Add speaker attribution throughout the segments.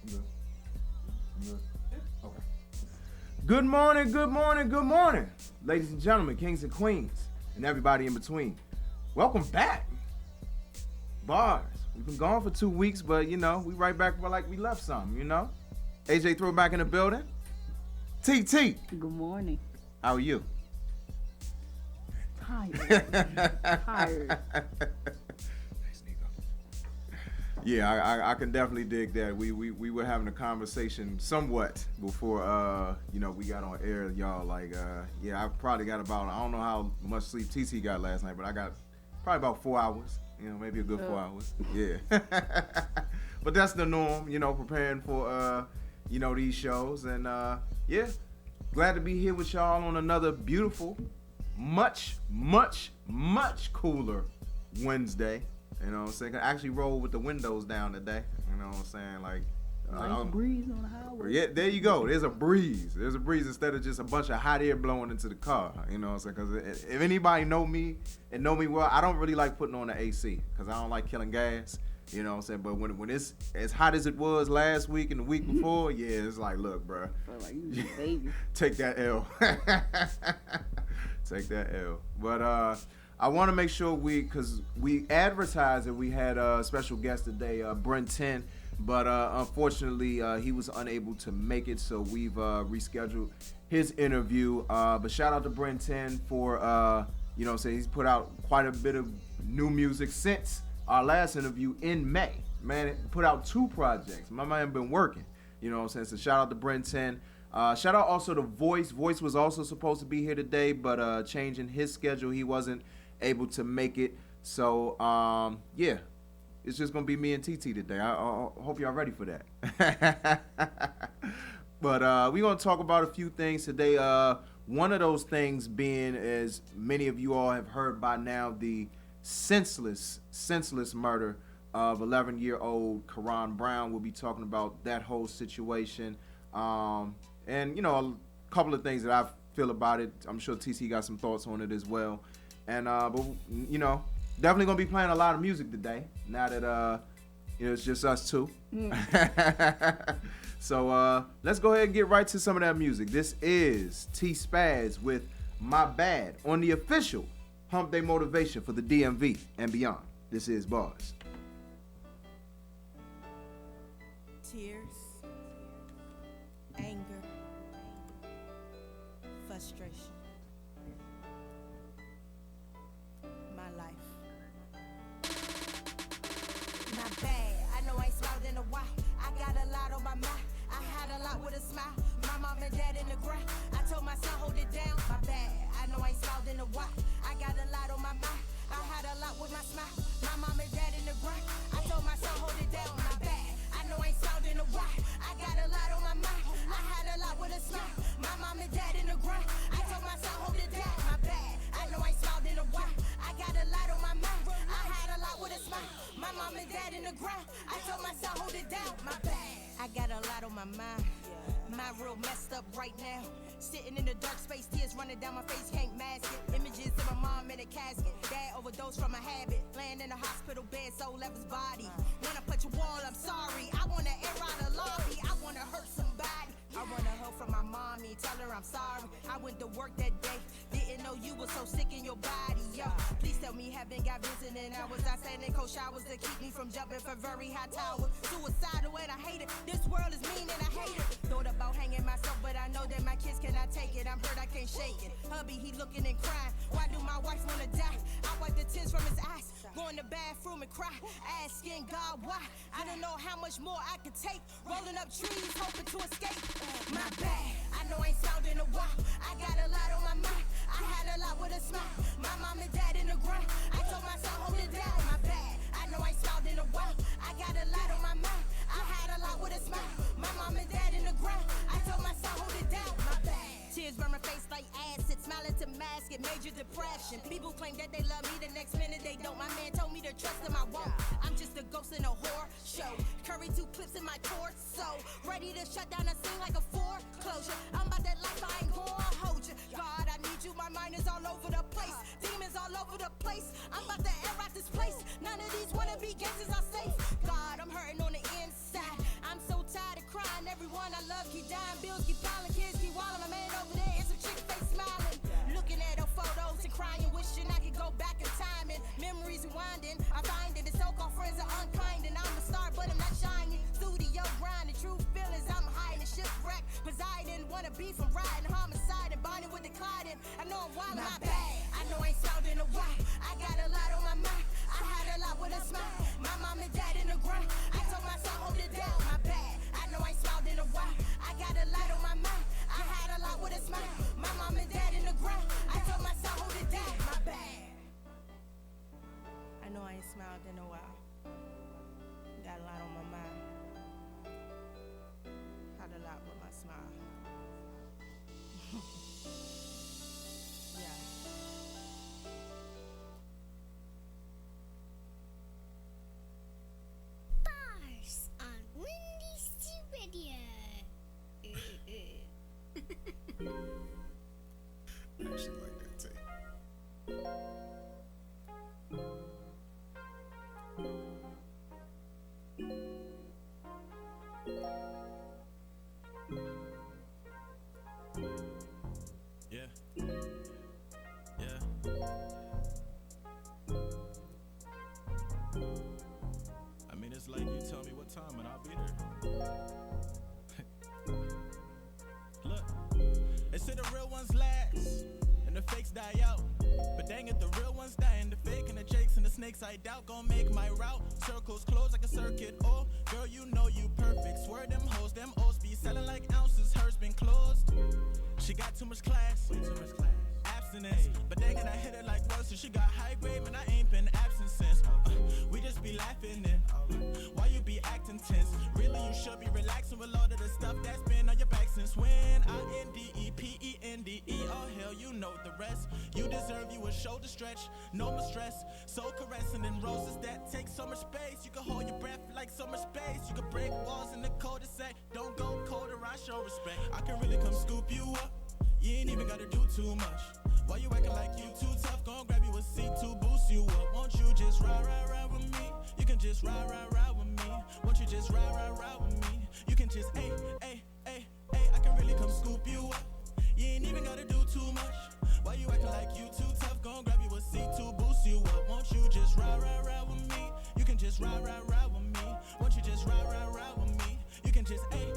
Speaker 1: Good. Good. Okay. Good morning, good morning, good morning, ladies and gentlemen, kings and queens, and everybody in between. Welcome back. Bars. We've been gone for 2 weeks, but we right back like we left something, AJ Throwback in the building. TT.
Speaker 2: Good morning.
Speaker 1: How are you?
Speaker 2: Tired.
Speaker 1: Yeah, I can definitely dig that. We were having a conversation somewhat before we got on air, y'all. Like I probably got about, I don't know how much sleep TT got last night, but I got probably about 4 hours. Maybe a good 4 hours. Yeah. But that's the norm, preparing for these shows, and glad to be here with y'all on another beautiful, much cooler Wednesday. You know what I'm saying? I actually rolled with the windows down today. You know what I'm saying? Like,
Speaker 2: nice breeze on the highway.
Speaker 1: Yeah, there you go. There's a breeze. There's a breeze instead of just a bunch of hot air blowing into the car. You know what I'm saying? Because if anybody know me and know me well, I don't really like putting on the AC because I don't like killing gas. You know what I'm saying? But when it's as hot as it was last week and the week before, yeah, it's like, look, bro.
Speaker 2: Feel like you a baby.
Speaker 1: Take that L. Take that L. But I want to make sure because we advertised that we had a special guest today, Brent 10, but unfortunately he was unable to make it, so we've rescheduled his interview. But shout out to Brent 10 for, he's put out quite a bit of new music since our last interview in May. Man, put out 2 projects. My man been working, you know what I'm saying? So shout out to Brent 10. Shout out also to Voice. Voice was also supposed to be here today, but changing his schedule, he wasn't able to make it. So it's just gonna be me and TT today. I hope y'all ready for that. But we're gonna talk about a few things today. One of those things being, as many of you all have heard by now, the senseless murder of 11-year-old Karon Brown. We'll be talking about that whole situation, and a couple of things that I feel about it. I'm sure TT got some thoughts on it as well. And but definitely gonna be playing a lot of music today. Now that it's just us two. So let's go ahead and get right to some of that music. This is T Spaz with My Bad on the official Hump Day Motivation for the DMV and beyond. This is Bars.
Speaker 3: Tears, anger, frustration. My life. My bad. I know I ain't smiled in a while. I got a lot on my mind. I had a lot with a smile. My mom and dad in the ground. I told my son, hold it down. My bad. I know I ain't smiled in a while. I got a lot on my mind. I had a lot with my smile. My mom and dad in the ground. I told my son, hold it down. My bad. I know I ain't smiled in a while. I got a lot on my mind. I had a lot with a smile. My mom and dad in the ground. I told my son, hold it down. My bad. I know I ain't smiled in a while. I got a lot on my mind. I had a lot with a smile. My mom and dad in the ground. I told my son, hold it down. My bad. I got a lot on my mind. My real messed up right now. Sitting in the dark space, tears running down my face, can't mask it. Images of my mom in a casket. Dad overdosed from a habit. Laying in a hospital bed, so left his body. When I put your wall, I'm sorry. I wanna air out the lobby. I wanna hurt somebody. I wanna help from my mommy, tell her I'm sorry. I went to work that day, didn't know you were so sick in your body, yo. Please tell me heaven got visiting hours. I sat in cold showers to keep me from jumping from very high towers. Suicidal and I hate it. This world is mean and I hate it. Thought about hanging myself, but I know that my kids cannot take it. I'm hurt, I can't shake it. Hubby, he looking and crying. Why do my wife wanna die? I wipe the tears from his eyes. Go in the bathroom and cry, asking God why. I don't know how much more I could take. Rolling up trees, hoping to escape. My bad, I know I ain't smiled in a while. I got a lot on my mind. I had a lot with a smile. My mom and dad in the ground. I told myself, hold it down. My bad, I know I ain't smiled in a while. I got a lot on my mind. I had a lot with a smile. My mom and dad in the ground. I told myself, hold it down. My bad. Tears burn my face like acid. Smiling to mask it, major depression. People claim that they love me, the next minute they don't. My man told me to trust him, I won't. I'm just a ghost in a horror show. Curry 2 clips in my torso. Ready to shut down a scene like a foreclosure. I'm about that life, I ain't gonna hold you. God, I need you, my mind is all over the place. Demons all over the place. I'm about to air out this place. None of these wannabe gangsters are safe. God, I'm hurting on the inside. calling, kids keep walling. My man over there and some chicks, they smiling. Looking at her photos and crying, wishing I could go back in time. And memories rewinding, I find that the so-called friends are unkind. And I'm a star, but I'm not shining. Studio grinding, true feelings, I'm hiding. Shipwreck, presiding, wanna be from riding. Homicide and bonding with the Clyde. I know I'm wild, my bad. I know I ain't sounding a while. I got a lot on my mind. I had a lot with a smile. My mom and dad in the ground. I told myself, hold it down, my bad. I know I ain't smiled in a while. I got a lot on my mind. I had a lot with a smile. My mom and dad in the ground. I told myself, hold it down, my bad. I know I ain't smiled in a while. Got a lot on my mind. Had a lot with my smile. Yeah.
Speaker 4: Bars on Windy City Radio.
Speaker 5: I actually like that tape.
Speaker 6: Yeah. Yeah. I mean, it's like you tell me what time and I'll be there. Look, they say the real ones last and the fakes die out. But dang it, the real ones dying. The fake and the jakes and the snakes I doubt gon' make my route. Circles close like a circuit. Oh, girl, you know you perfect. Swear them hoes, them O's be selling like ounces. Hers been closed. She got too much class. Way too much class. Abstinence. But dang it, I hit it like once. So she got high grade, man, I ain't been absent since. We just be laughing then. Why you be acting tense? Really, you should be relaxing with all of the stuff that's been on your back since when? INDEPENDE. Oh, hell, you know the rest. You deserve you a shoulder stretch. No more stress. So caressing in roses that take so much space. You can hold your breath like so much space. You can break walls in the cul-de-sac. Don't go colder, I show respect. I can really come scoop you up. You ain't even gotta do too much. Why you acting like you too tough? Gon' grab you a seat to boost you up. Won't you just ride with me? You can just ride with me. Won't you just ride with me? You can just, ay, I can really come scoop you up. You ain't even gotta do too much. Why you acting like you too tough? Gon' grab you a seat to boost you up. Won't you just ride with me? You can just ride with me. Won't you just ride with me? You can just, ay,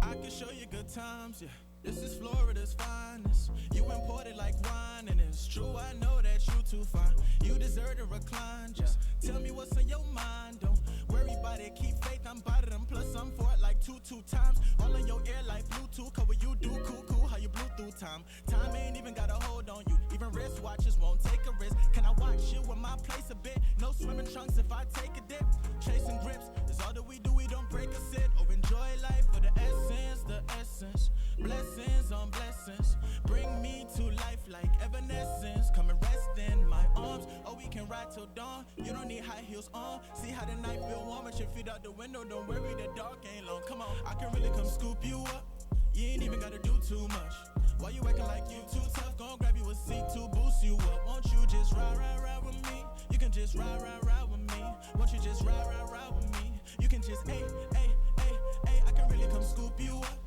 Speaker 6: I can show you good times, yeah. This is Florida's finest. You imported like wine, and it's true, I know that you too fine. You deserve to recline, just tell me what's on your mind. Don't worry about it, keep faith, I'm about it. Plus I'm for it like two times. All in your ear like Bluetooth, cause what you do, cool, how you blew through time. Time ain't even got a hold on you, even wristwatches won't take a risk. Can I watch you in my place a bit? No swimming trunks if I take a dip. Chasing grips is all that we do, we don't break a sit. Or enjoy life for the essence. Blessings on blessings, bring me to life like evanescence. Come and rest in my arms, oh we can ride till dawn. You don't need high heels on, see how the night feel warm. With your feet out the window, don't worry the dark ain't long. Come on, I can really come scoop you up. You ain't even gotta do too much. Why you acting like you too tough? Gon' grab you a seat to boost you up. Won't you just ride with me? You can just ride with me. Won't you just ride with me? You can just, ay, I can really come scoop you up.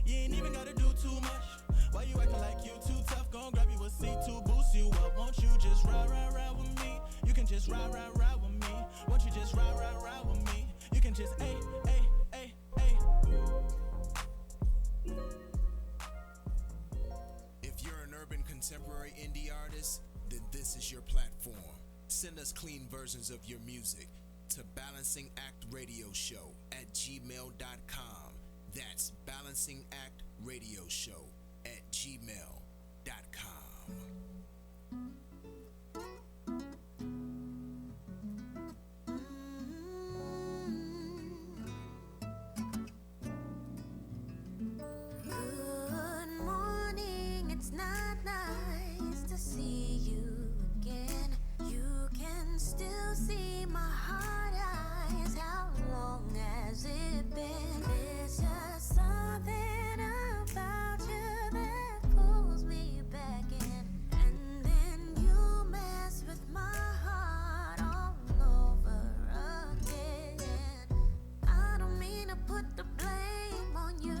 Speaker 6: You ain't even gotta do too much. Why you acting like you too tough? Gon' grab you a seat to boost you up. Won't you just ride with me? You can just ride with me. Won't you just ride with me? You can just, ay.
Speaker 5: If you're an urban contemporary indie artist, then this is your platform. Send us clean versions of your music to balancingactradioshow@gmail.com. That's balancingactradioshow@gmail.com.
Speaker 4: Good morning, it's not nice to see you again. You can still see my hard eyes. How long has it been? There's just something about you that pulls me back in. And then you mess with my heart all over again. I don't mean to put the blame on you,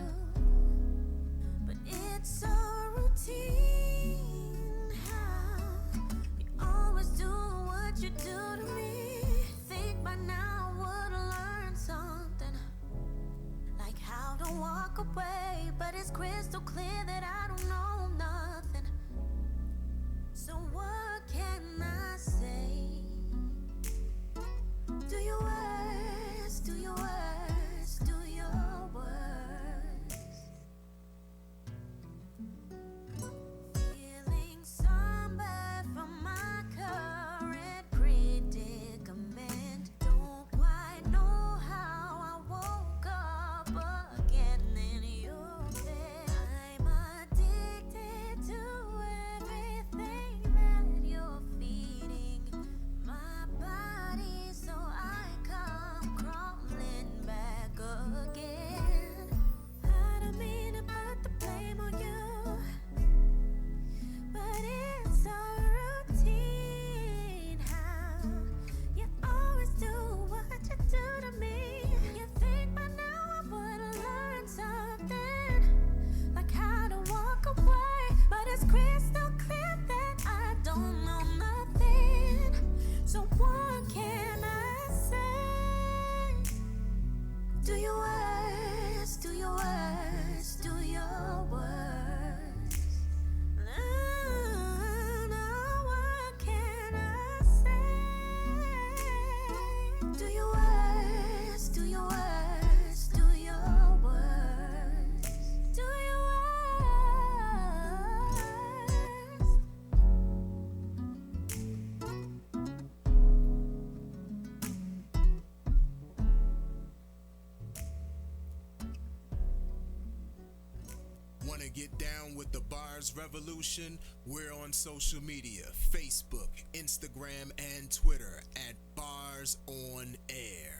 Speaker 5: get down with the bars revolution? We're on social media, Facebook, Instagram, and Twitter at Bars on Air.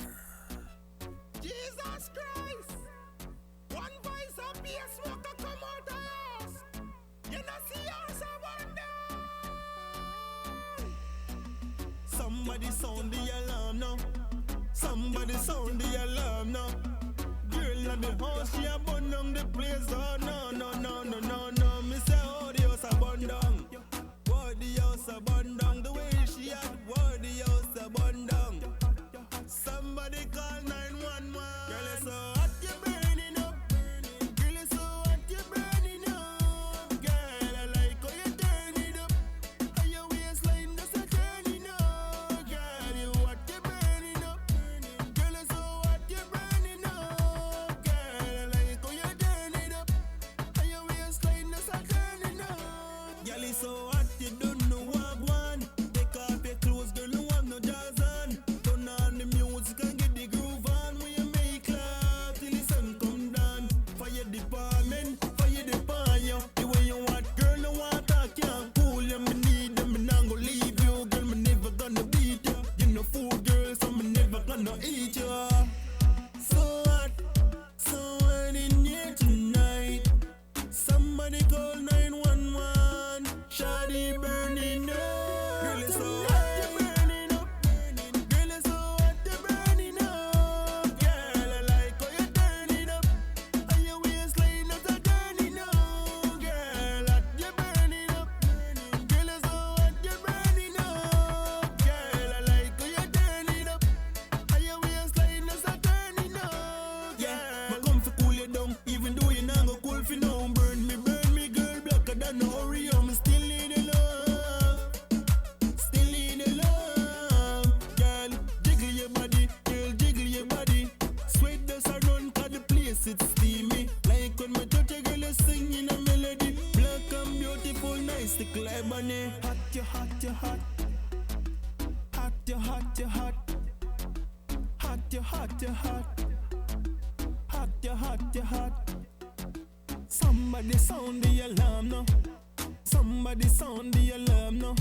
Speaker 6: Jesus Christ! One voice of beer smoker come out the house. You not see us a wonder. Somebody sound the alarm now. Somebody sound the alarm now. Girl at the house, she a burn down the place. Oh no, no, no, no, no, no. Me say, oh, the house a burn down. Oh, the house a burn down. The way she had, oh, the house a burn down. Somebody call 911. Girl, it's so hot, you burning up. Girl, it's so hot, you burning up. Girl, I like how you turn it up. How your waistline does a turning up. Girl, you hot, you burning up. Girl, it's so hot, you burning up. Girl, I like how you turn it up. How your waistline does a turning up. Girl, it's so hot, you don't know what one. Take off your clothes, girl, no have no jaws on. Turn on the music and get the groove on. When you make love till the sun come down. Fire department, fire depart you. The way you want, girl, no want talk, can't cool you. Me need you, me not gonna leave you. Girl, me never gonna beat you. You no fool, girl, so me never gonna eat you. So hot in here tonight. Somebody call 911. Shawty burning up. Girl, it's so hot, you burning up. Girl, it's so hot, you burning up. Girl, I like how you turn it up. How your waistline is a turning up. Girl, hot, you burning up. Girl, it's so hot, you burning up. Girl, I like how you turn it up. How your waistline is a turning up. Yeah, I come to cool you down, even though you not go cool for now. Burn me, girl, blacker than no Oreo. Me still need the love, still need the love. Girl, jiggle your body, girl, jiggle your body. Sweat does a run 'cause the place it's steamy. Like when my touch a girl is singing a melody. Black and beautiful, nice, the Ebony. Hot, you hot, you hot. Hot, you hot, you hot. Hot, you hot, you hot. Hot, you hot, you hot. Somebody sound the alarm now. Somebody sound the alarm now.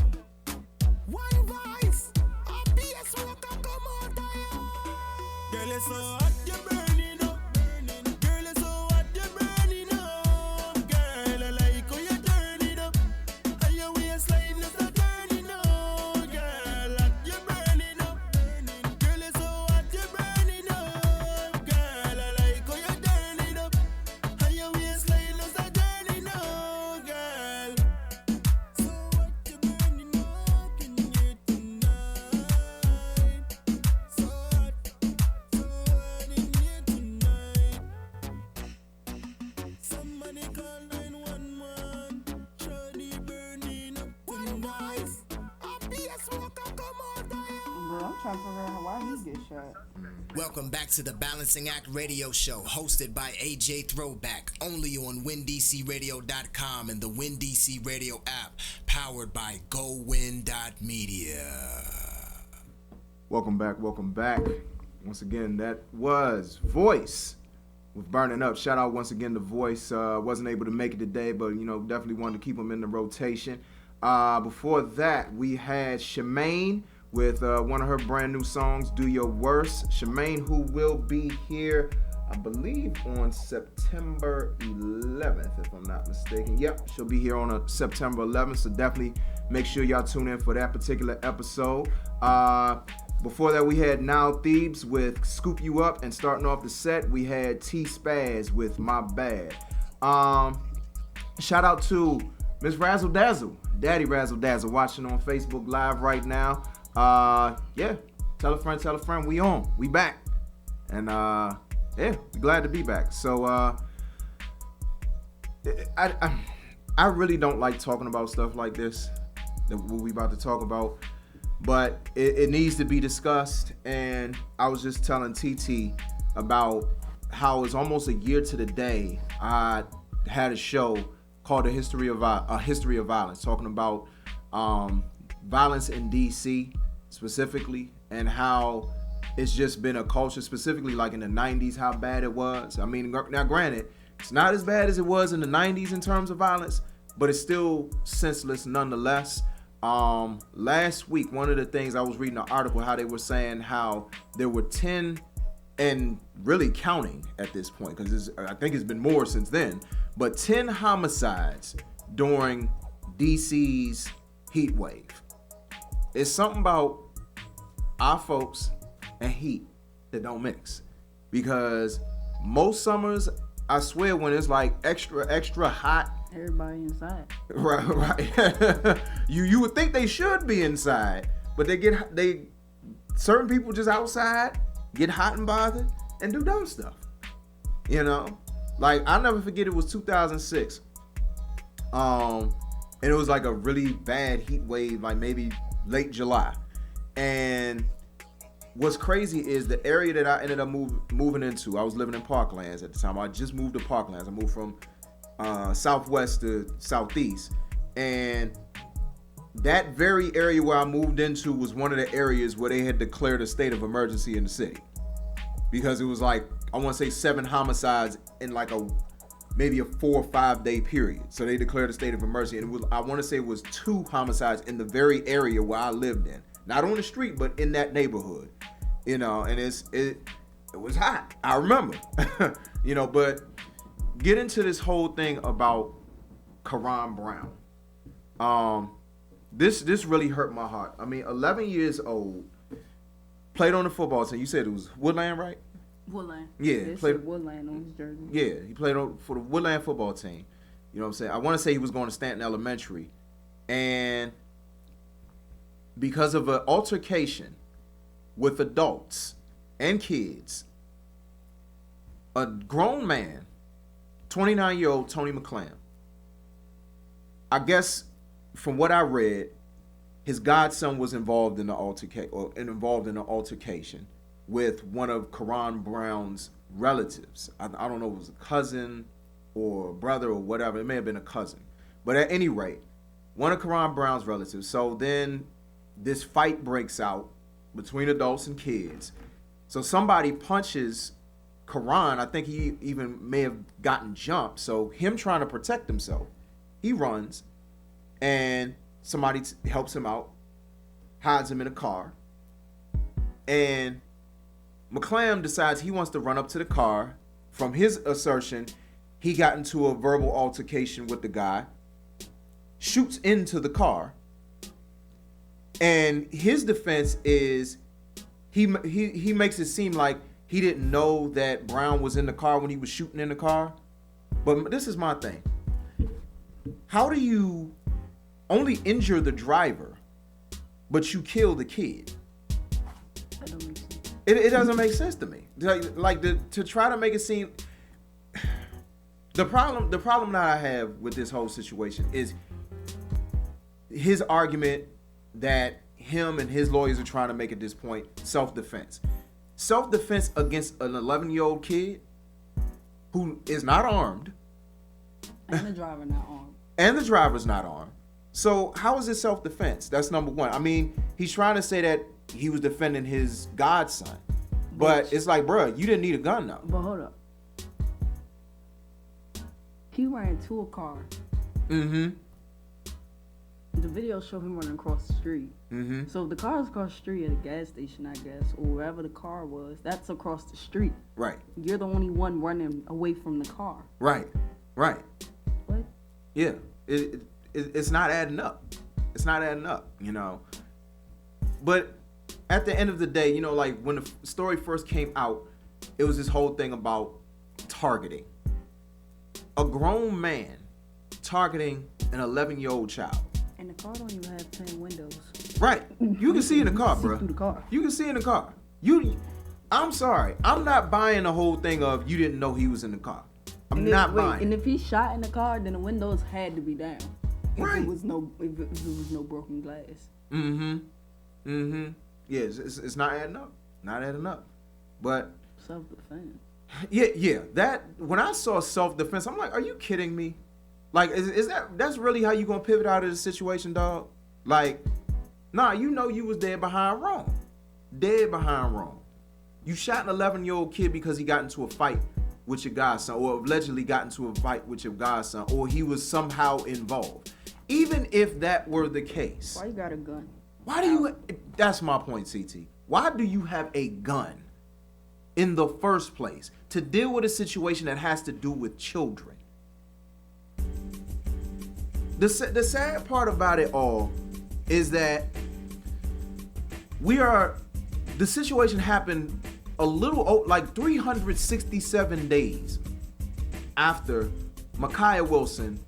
Speaker 6: One voice, a bass smoker come out of you. Girl, it's so hot, you burning up. Girl, it's so hot, you burning up. Girl, I like how you turn it up. How your waistline is a turning up. Girl, hot, you burning up. Girl, it's so hot, you burning up. Girl, I like how you turn it up. How your waistline is a turning up. Girl, so hot, you burning up in here tonight. So hot in here tonight. Somebody call 911. Shawty burning up tonight. A beer smoker come out of you.
Speaker 2: Bro, I'm trying to figure out why he get shot.
Speaker 5: Welcome back to the Balancing Act Radio Show, hosted by AJ Throwback, only on WinDCRadio.com and the WinDC Radio app, powered by GoWin.media.
Speaker 1: Welcome back. Once again, that was Voice with Burning Up. Shout out once again to Voice. Wasn't able to make it today, but definitely wanted to keep him in the rotation. Before that, we had Shemaine with one of her brand new songs, Do Your Worst. Shemaine, who will be here, I believe, on September 11th, if I'm not mistaken. Yep, she'll be here on September 11th, so definitely make sure y'all tune in for that particular episode. Before that, we had Now Thebes with Scoop You Up, and starting off the set, we had T Spaz with My Bad. Shout out to Miss Razzle Dazzle, Daddy Razzle Dazzle, watching on Facebook Live right now. Yeah, tell a friend, we back. And yeah, we're glad to be back. So I really don't like talking about stuff like this, what we about to talk about, but it needs to be discussed. And I was just telling TT about how it's almost a year to the day I had a show called A History of Violence, talking about violence in DC specifically, and how it's just been a culture, specifically like in the 90s, how bad it was. I mean, now granted, It's not as bad as it was in the 90s in terms of violence, but it's still senseless nonetheless. Last week, one of the things I was reading an article, how they were saying how there were 10 and really counting at this point, because I think it's been more since then, but 10 homicides during DC's heat wave. It's something about our folks and heat that don't mix, because most summers, I swear, when it's like extra hot,
Speaker 2: Everybody inside.
Speaker 1: right. you would think they should be inside, but certain people just outside get hot and bothered and do dumb stuff. You know, like I'll never forget, it was 2006. And it was like a really bad heat wave, like maybe late July. And what's crazy is the area that I ended up moving into. I was living in Parklands at the time. I just moved to Parklands. I moved from southwest to southeast, and that very area where I moved into was one of the areas where they had declared a state of emergency in the city, because it was like, I want to say 7 homicides in like maybe a 4 or 5 day period. So they declared a state of emergency, and I want to say it was 2 homicides in the very area where I lived in, not on the street, but in that neighborhood. You know, and it was hot. I remember, you know, but get into this whole thing about Karon Brown. This really hurt my heart. I mean, 11 years old, played on the football team. You said it was Woodland, right?
Speaker 2: Woodland.
Speaker 1: Yeah,
Speaker 2: It
Speaker 1: played
Speaker 2: said Woodland on his jersey.
Speaker 1: Yeah, he played for the Woodland football team. You know what I'm saying? I want to say he was going to Stanton Elementary, and because of an altercation with adults and kids, a grown man, 29-year-old Tony McClam, I guess from what I read, his godson was involved in the altercation with one of Karon Brown's relatives. I don't know if it was a cousin or a brother or whatever. It may have been a cousin. But at any rate, one of Karon Brown's relatives. So then this fight breaks out between adults and kids. So somebody punches Karon. I think he even may have gotten jumped. So him trying to protect himself, he runs, and somebody helps him out, hides him in a car, and McClam decides he wants to run up to the car. From his assertion, he got into a verbal altercation with the guy, shoots into the car, and his defense is he makes it seem like he didn't know that Brown was in the car when he was shooting in the car. But this is my thing. How do you only injure the driver, but you kill the kid?
Speaker 2: That don't make sense.
Speaker 1: It doesn't make sense to me. To try to make it seem. The problem that I have with this whole situation is his argument that him and his lawyers are trying to make at this point: self-defense. Self-defense against an 11-year-old kid who is not armed.
Speaker 2: And the driver not armed.
Speaker 1: And the driver's not armed. So how is it self-defense? That's number one. I mean, he's trying to say that he was defending his godson. But it's like, bruh, you didn't need a gun now.
Speaker 2: But hold up. He ran to a car.
Speaker 1: Mm-hmm.
Speaker 2: The video showed him running across the street.
Speaker 1: Mm-hmm.
Speaker 2: So if the car is across the street at a gas station, I guess, or wherever the car was, that's across the street.
Speaker 1: Right.
Speaker 2: You're the only one running away from the car.
Speaker 1: Right. Right.
Speaker 2: What?
Speaker 1: Yeah. It's not adding up. It's not adding up, you know. But at the end of the day, you know, like when the story first came out, it was this whole thing about targeting. A grown man targeting an 11-year-old child.
Speaker 2: And the car don't even have 10 windows.
Speaker 1: Right. You can see in the car, bro.
Speaker 2: Through the car.
Speaker 1: You can see in the car. I'm sorry. I'm not buying the whole thing of you didn't know he was in the car. I'm not buying.
Speaker 2: And if he shot in the car, then the windows had to be down.
Speaker 1: Right.
Speaker 2: If it was no broken glass.
Speaker 1: Mm-hmm. Mm-hmm. Yeah, it's not adding up. Not adding up. But
Speaker 2: Self-defense.
Speaker 1: yeah. That when I saw self-defense, I'm like, are you kidding me? Like, is that's really how you gonna pivot out of the situation, dog? Like, nah, you know you was dead behind wrong. Dead behind wrong. You shot an 11-year-old kid because he got into a fight with your godson, or allegedly got into a fight with your godson, or he was somehow involved. Even if that were the case.
Speaker 2: Why you got a gun?
Speaker 1: Why do you, that's my point, CT. Why do you have a gun in the first place to deal with a situation that has to do with children? The sad part about it all is that the situation happened a little, like 367 days after Ma'Khia Wilson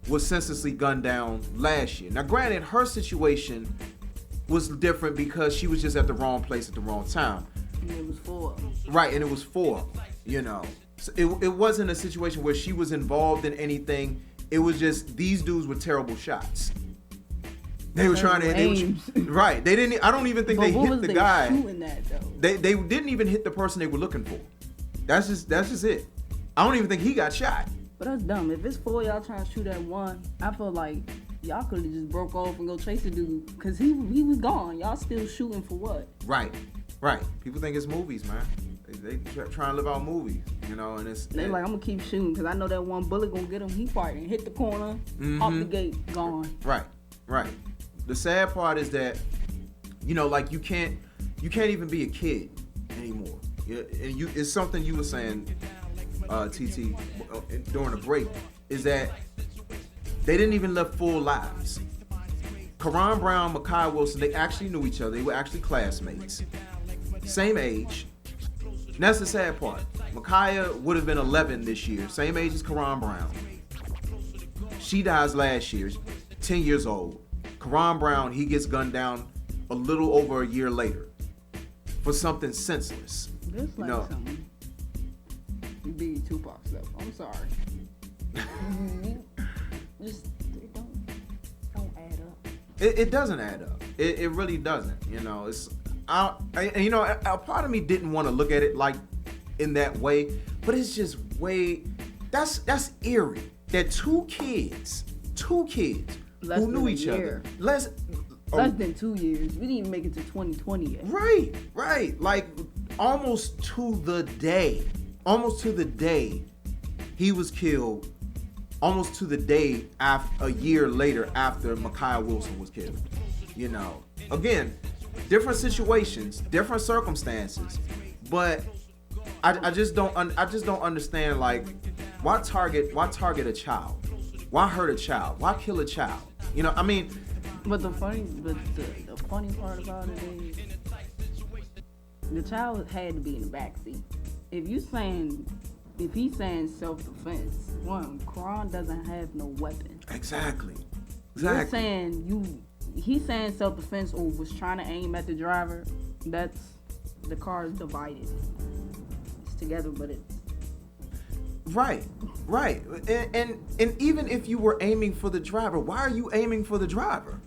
Speaker 1: was senselessly gunned down last year. Now, granted, her situation was different because she was just at the wrong place at the wrong time.
Speaker 2: And it was 4 of them.
Speaker 1: Right, and it was 4, you know. So it wasn't a situation where she was involved in anything. It was just these dudes were terrible shots. They were trying to, right. They didn't. I don't even think they hit the guy.
Speaker 2: Shooting that, though?
Speaker 1: They didn't even hit the person they were looking for. That's just it. I don't even think he got shot.
Speaker 2: But that's dumb. If it's 4 y'all trying to shoot at one, I feel like y'all could have just broke off and go chase the dude because he was gone. Y'all still shooting for what?
Speaker 1: Right. People think it's movies, man. They try and live out movies, you know, and it's.
Speaker 2: They like, I'm gonna keep shooting because I know that one bullet gonna get him. He fighting, hit the corner, off the gate, gone.
Speaker 1: Right. The sad part is that, you know, like you can't even be a kid anymore. And it's something you were saying, TT, during the break, is that they didn't even live full lives. Karon Brown, Ma'Khia Wilson, they actually knew each other. They were actually classmates, same age. And that's the sad part. Ma'Khia would have been 11 this year, same age as Karon Brown. She dies last year, 10 years old. Karon Brown, he gets gunned down a little over a year later for something senseless.
Speaker 2: This like something. You beat Tupac stuff. I'm sorry. Just it don't add up.
Speaker 1: It doesn't add up. It really doesn't. You know, you know, a part of me didn't want to look at it like in that way, but it's just that's eerie. That two kids who knew each other. Less
Speaker 2: than 2 years. We didn't even make it to 2020 yet.
Speaker 1: Right. Like almost to the day he was killed. Almost to the day after, a year later after Ma'Khia Wilson was killed. You know, again, different situations, different circumstances, but I just don't understand, like, why target a child? Why hurt a child? Why kill a child? You know, I mean.
Speaker 2: But the funny part about it is the child had to be in the backseat. If he's saying self-defense, one, Karon doesn't have no weapon.
Speaker 1: Exactly.
Speaker 2: You're saying he's saying self-defense or was trying to aim at the driver. That's, the car is divided. It's together, but it's.
Speaker 1: Right. And even if you were aiming for the driver, why are you aiming for the driver?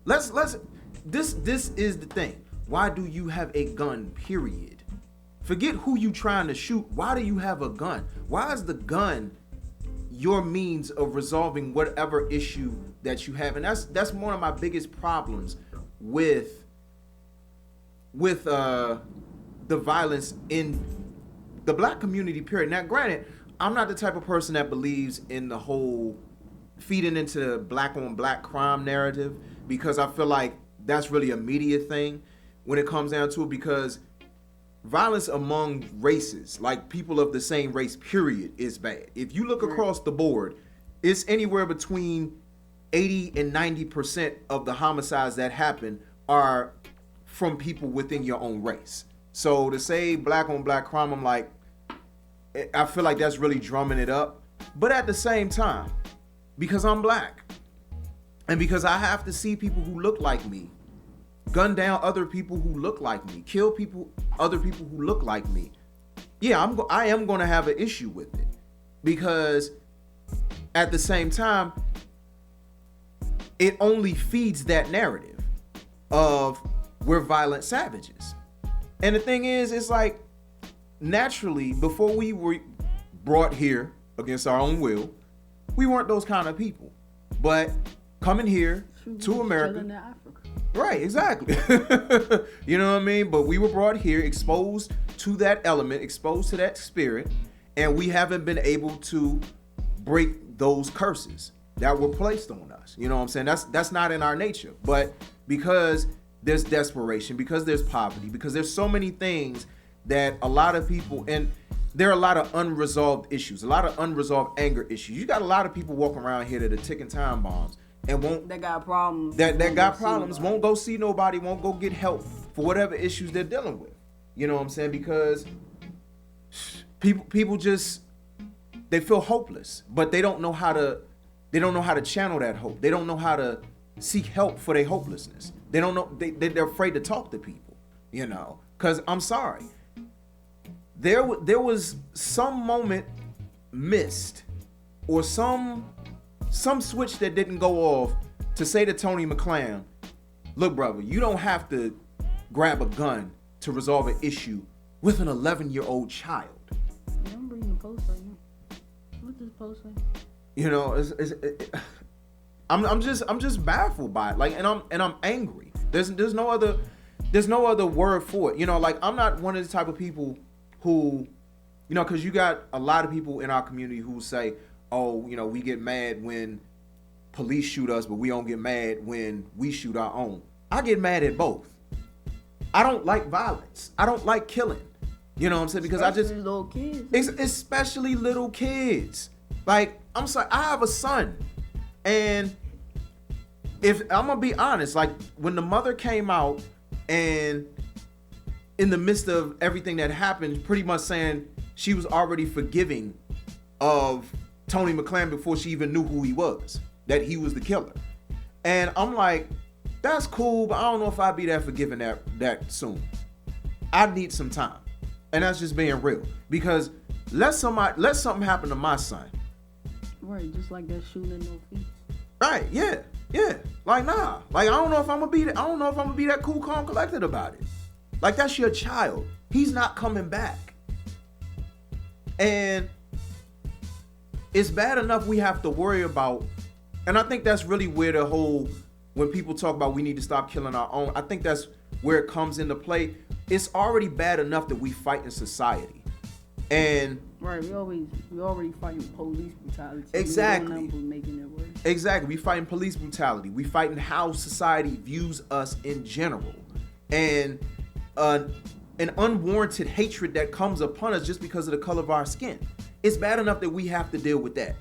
Speaker 1: This is the thing. Why do you have a gun, period? Forget who you trying to shoot. Why do you have a gun? Why is the gun your means of resolving whatever issue that you have? And that's one of my biggest problems with the violence in the black community, period. Now, granted, I'm not the type of person that believes in the whole feeding into black on black crime narrative, because I feel like that's really a media thing when it comes down to it, because violence among races, like people of the same race, period, is bad. If you look across the board, it's anywhere between 80 and 90% of the homicides that happen are from people within your own race. So to say black on black crime, I'm like, I feel like that's really drumming it up. But at the same time, because I'm black, and because I have to see people who look like me gun down other people who look like me, kill other people who look like me, yeah, I am going to have an issue with it. Because at the same time, it only feeds that narrative of we're violent savages. And the thing is, it's like, naturally, before we were brought here against our own will, we weren't those kind of people. But coming here to America, right, exactly. You know what I mean? But we were brought here, exposed to that element, exposed to that spirit, and we haven't been able to break those curses that were placed on us. You know what I'm saying? That's not in our nature. But because there's desperation, because there's poverty, because there's so many things that a lot of people, and there are a lot of unresolved issues, a lot of unresolved anger issues. You got a lot of people walking around here that are ticking time bombs and
Speaker 2: That got problems.
Speaker 1: that got problems, won't go see nobody, won't go get help for whatever issues they're dealing with. You know what I'm saying? Because people just, they feel hopeless, but they don't know how to channel that hope. They don't know how to seek help for their hopelessness. They don't know, they're afraid to talk to people, you know, because I'm sorry. There was some moment missed, or some switch that didn't go off to say to Tony McClam, look, brother, you don't have to grab a gun to resolve an issue with an 11-year-old child.
Speaker 2: Yeah, I'm reading the post right now. What does the post say?
Speaker 1: You know, I'm just baffled by it. Like, and I'm angry. There's no other word for it. You know, like, I'm not one of the type of people who, you know, because you got a lot of people in our community who say, oh, you know, we get mad when police shoot us, but we don't get mad when we shoot our own. I get mad at both. I don't like violence. I don't like killing. You know what I'm saying? Because
Speaker 2: Especially little kids.
Speaker 1: Especially little kids. Like, I'm sorry, I have a son. And if I'm gonna be honest, like, when the mother came out and in the midst of everything that happened, pretty much saying she was already forgiving of Tony McClam before she even knew who he was, that he was the killer. And I'm like, that's cool, but I don't know if I'd be that forgiving that soon. I need some time. And that's just being real. Because let something happen to my son.
Speaker 2: Right, just like that shooting in no feet.
Speaker 1: Right, yeah. Like, nah. Like, I don't know if I'm gonna be that cool, calm, collected about it. Like, that's your child. He's not coming back. And it's bad enough we have to worry about, and I think that's really where the whole, when people talk about we need to stop killing our own, I think that's where it comes into play. It's already bad enough that we fight in society. And
Speaker 2: right, we already fighting police brutality.
Speaker 1: Exactly.
Speaker 2: Making it worse.
Speaker 1: Exactly. We fighting police brutality. We fighting how society views us in general. And an unwarranted hatred that comes upon us just because of the color of our skin. It's bad enough that we have to deal with that.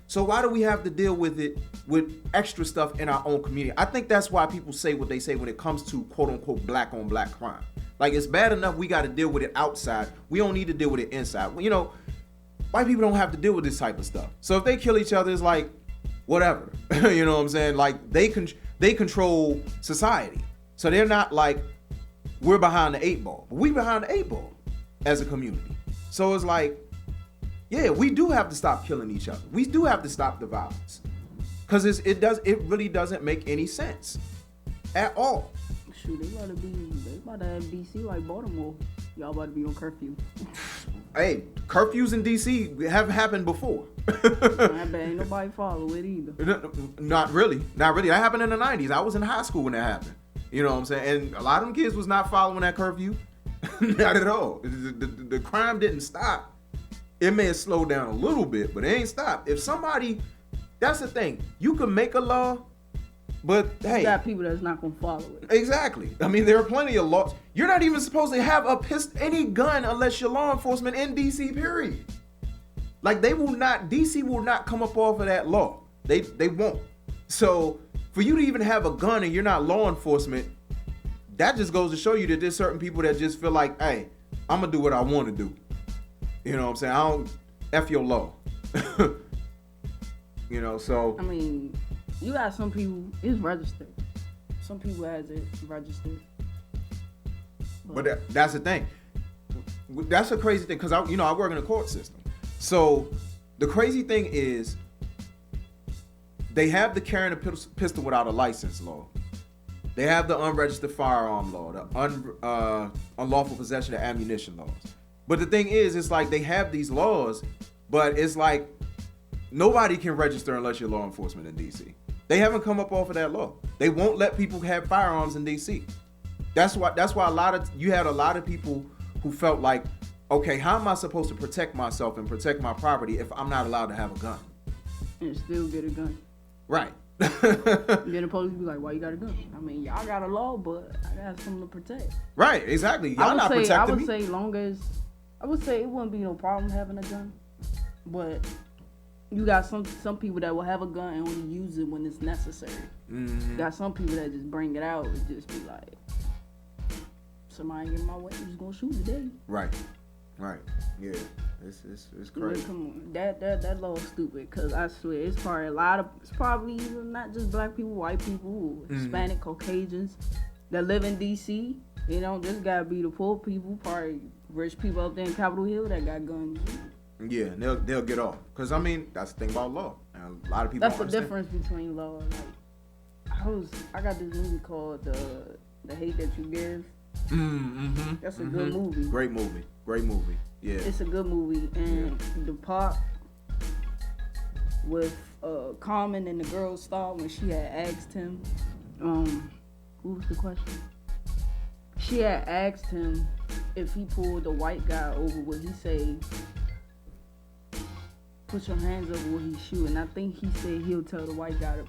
Speaker 1: So why do we have to deal with it with extra stuff in our own community? I think that's why people say what they say when it comes to quote unquote black on black crime. Like, it's bad enough we got to deal with it outside. We don't need to deal with it inside. You know, white people don't have to deal with this type of stuff. So if they kill each other, it's like, whatever. You know what I'm saying? Like, they control society. So they're not like, we're behind the 8 ball. But we behind the 8 ball as a community. So it's like, yeah, we do have to stop killing each other. We do have to stop the violence. Because it really doesn't make any sense at all.
Speaker 2: Shoot, they about to have DC like Baltimore. Y'all about to be on curfew.
Speaker 1: Hey, curfews in DC have happened before.
Speaker 2: I bet ain't nobody follow it either.
Speaker 1: Not really. That happened in the 90s. I was in high school when that happened. You know what I'm saying? And a lot of them kids was not following that curfew. Not at all. The crime didn't stop. It may have slowed down a little bit, but it ain't stopped. If somebody, that's the thing. You can make a law, but hey,
Speaker 2: you got people that's not gonna follow it.
Speaker 1: Exactly. I mean, there are plenty of laws. You're not even supposed to have any gun unless you're law enforcement in DC, period. Like, DC will not come up off of that law. They won't. So for you to even have a gun and you're not law enforcement, that just goes to show you that there's certain people that just feel like, hey, I'm gonna do what I want to do. You know what I'm saying? I don't F your law. You know, so.
Speaker 2: I mean, you got some people, it's registered. Some people has it registered.
Speaker 1: But that's the thing. That's a crazy thing, because I work in the court system. So the crazy thing is, they have the carrying a pistol without a license law. They have the unregistered firearm law, the unlawful possession of ammunition laws. But the thing is, it's like they have these laws, but it's like nobody can register unless you're law enforcement in DC. They haven't come up off of that law. They won't let people have firearms in DC. That's why you had a lot of people who felt like okay, how am I supposed to protect myself and protect my property if I'm not allowed to have a gun?
Speaker 2: And still get a gun.
Speaker 1: Right.
Speaker 2: Then the police be like, why you got a gun? I mean, y'all got a law, but I got something to protect.
Speaker 1: Right, exactly. Y'all not protecting me.
Speaker 2: I would say long as, I would say it wouldn't be no problem having a gun. But you got some people that will have a gun and only use it when it's necessary. You got some people that just bring it out and just be like, somebody get in my way, I'm just gonna shoot today.
Speaker 1: Right. Yeah. It's crazy.
Speaker 2: But come on, that law is stupid. Cause I swear it's probably even not just black people, white people, Hispanic, Caucasians that live in DC. You know, this gotta be the poor people, probably rich people up there in Capitol Hill that got guns.
Speaker 1: Yeah, they'll get off. Cause I mean, that's the thing about law. And a lot of people.
Speaker 2: That's the difference between law. Like, I got this movie called The Hate That You Give. That's a good movie.
Speaker 1: Great movie. Yeah. It's
Speaker 2: a good movie, and the part with Carmen and the girl star when she had asked him, what was the question? She had asked him if he pulled the white guy over, would he say, put your hands up, or would he shoot? And I think he said he'll tell the white guy to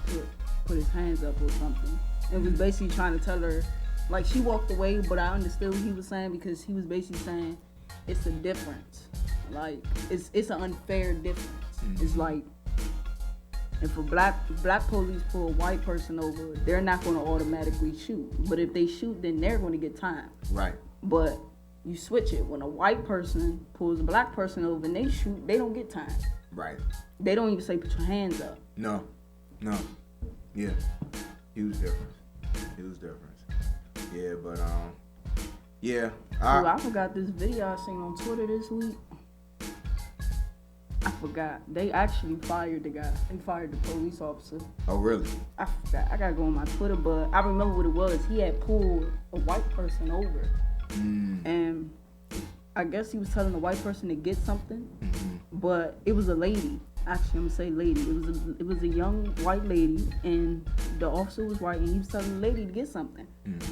Speaker 2: put his hands up or something. It was basically trying to tell her, like, she walked away, but I understood what he was saying, because he was basically saying it's a difference. Like, it's an unfair difference. It's like, if a black police pull a white person over, they're not going to automatically shoot. But if they shoot, then they're going to get time.
Speaker 1: Right.
Speaker 2: But you switch it. When a white person pulls a black person over and they shoot, they don't get time.
Speaker 1: Right.
Speaker 2: They don't even say put your hands up.
Speaker 1: No. Yeah. Huge difference. Yeah, but yeah.
Speaker 2: I forgot this video I seen on Twitter this week. I forgot. They actually fired the guy. They fired the police officer.
Speaker 1: Oh, really?
Speaker 2: I forgot. I gotta go on my Twitter, but I remember what it was. He had pulled a white person over. And I guess he was telling the white person to get something, but it was a lady. Actually, I'm gonna say lady. It was a young white lady, and the officer was white, and he was telling the lady to get something.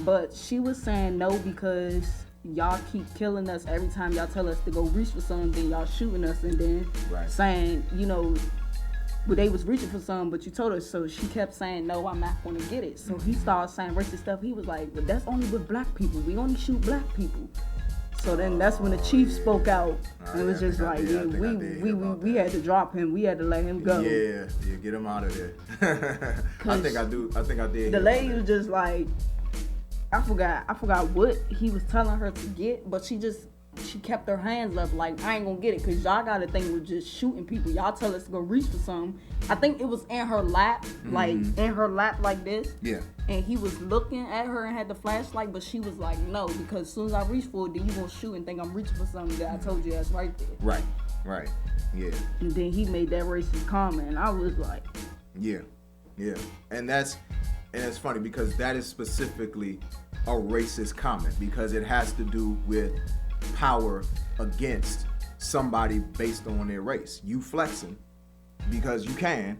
Speaker 2: But she was saying no because y'all keep killing us every time y'all tell us to go reach for something. Y'all shooting us, and then saying, you know, well, they was reaching for something, but you told us. So she kept saying, no, I'm not gonna get it. So he started saying racist stuff. He was like, but that's only with black people. We only shoot black people. So then that's when the chief spoke out, and it was just like, yeah, we had to drop him. We had to let him go.
Speaker 1: Yeah, get him out of there. I think I did.
Speaker 2: The lady was just like, I forgot what he was telling her to get, but she kept her hands up like, I ain't gonna get it, because y'all got a thing with just shooting people. Y'all tell us to go reach for something. I think it was in her lap, like this. Yeah. And he was looking at her and had the flashlight, but she was like, no, because as soon as I reach for it, then you gonna shoot and think I'm reaching for something that I told you that's right there.
Speaker 1: Right. Yeah.
Speaker 2: And then he made that racist comment, and I was like,
Speaker 1: yeah. And it's funny because that is specifically a racist comment, because it has to do with power against somebody based on their race. You flexing because you can,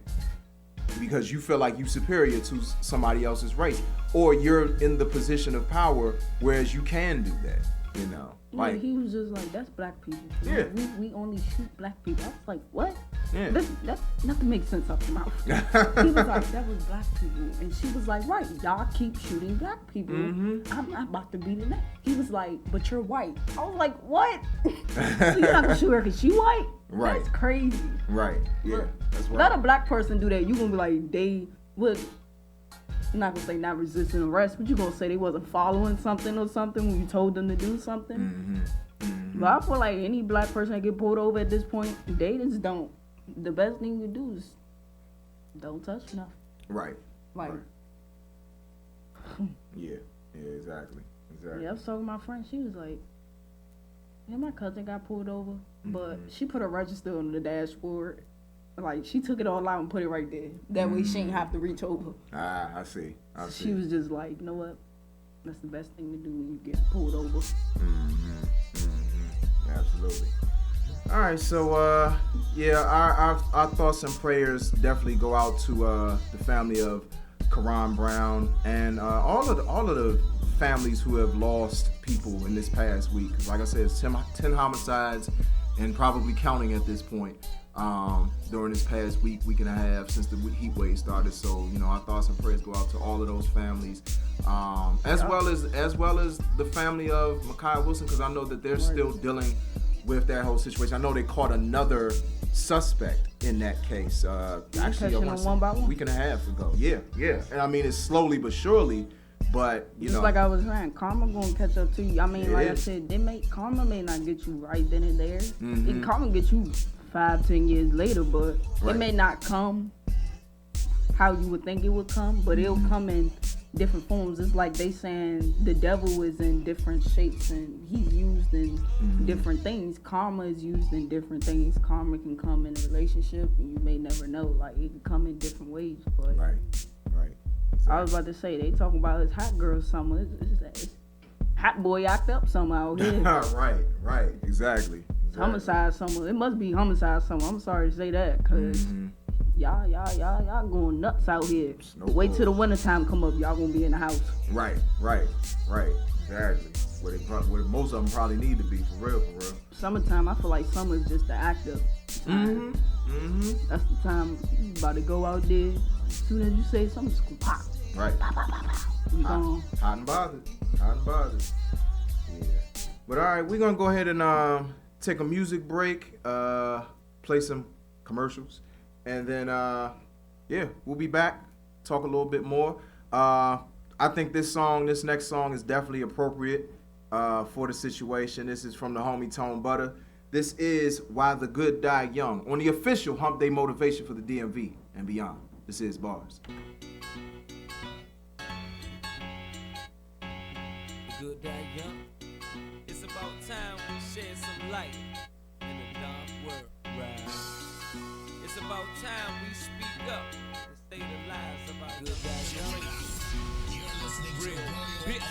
Speaker 1: because you feel like you're superior to somebody else's race, or you're in the position of power, whereas you can do that, you know. Like,
Speaker 2: yeah, he was just like, that's black people.
Speaker 1: Yeah.
Speaker 2: We only shoot black people. I was like, what?
Speaker 1: Yeah.
Speaker 2: That nothing makes sense out your mouth. He was like, that was black people. And she was like, right, y'all keep shooting black people. I'm about to beat it now. He was like, but you're white. I was like, what? So you're not gonna shoot her because she white?
Speaker 1: Right.
Speaker 2: That's crazy.
Speaker 1: Right. Yeah.
Speaker 2: Look,
Speaker 1: that's right.
Speaker 2: Let a black person do that. You gonna be like, they would. I'm not gonna say not resisting arrest, but you gonna say they wasn't following something or something when you told them to do something. But I feel like any black person that get pulled over at this point, they just don't. The best thing you do is don't touch nothing.
Speaker 1: Right.
Speaker 2: Like.
Speaker 1: Right. Yeah. Exactly.
Speaker 2: Yeah, I was talking to my friend. She was like, yeah, my cousin got pulled over, but she put a register on the dashboard. Like, she took it all out and put it right there. That way she ain't have to reach over.
Speaker 1: I see.
Speaker 2: She was just like, you know what? That's the best thing to do when you get pulled over.
Speaker 1: Absolutely. All right, so our thoughts and prayers definitely go out to the family of Karon Brown and all of the families who have lost people in this past week. Like I said, it's 10 homicides and probably counting at this point during this past week and a half since the heat wave started. So, our thoughts and prayers go out to all of those families, as well as the family of Ma'Khia Wilson, because I know that they're still dealing with that whole situation. I know they caught another suspect in that case. Actually, a week and a half ago. Yeah. And I mean, it's slowly but surely. But
Speaker 2: just like I was saying, karma gonna catch up to you. I mean, like I said, karma may not get you right then and there. It karma get you 5-10 years later, but it may not come how you would think it would come, but it'll come in different forms. It's like they saying the devil is in different shapes and he's used in different things. Karma is used in different things. Karma can come in a relationship and you may never know. Like, it can come in different ways. But
Speaker 1: right.
Speaker 2: Exactly. I was about to say, they talking about his hot girl summer. It's hot boy act up summer out here.
Speaker 1: right. Exactly.
Speaker 2: Homicide summer. It must be homicide summer. I'm sorry to say that, cause y'all going nuts out here. Wait till the wintertime come up, y'all gonna be in the house.
Speaker 1: Right. Exactly. Where most of them probably need to be, for real.
Speaker 2: Summertime, I feel like summer is just the active time. That's the time you about to go out there. As soon as you say something, it's gonna pop.
Speaker 1: Right.
Speaker 2: Pop. You gone.
Speaker 1: Hot and bothered. Yeah. But all right, we're gonna go ahead and take a music break, play some commercials, and then we'll be back, talk a little bit more. I think this next song is definitely appropriate for the situation. This is from the homie Tone Butter. This is Why the Good Die Young on the official Hump Day Motivation for the DMV and beyond. This is Bars.
Speaker 7: The good die young. It's about time we shed some light in the dark world. Right. It's about time we speak up and say the lies about good die young. Real bitch,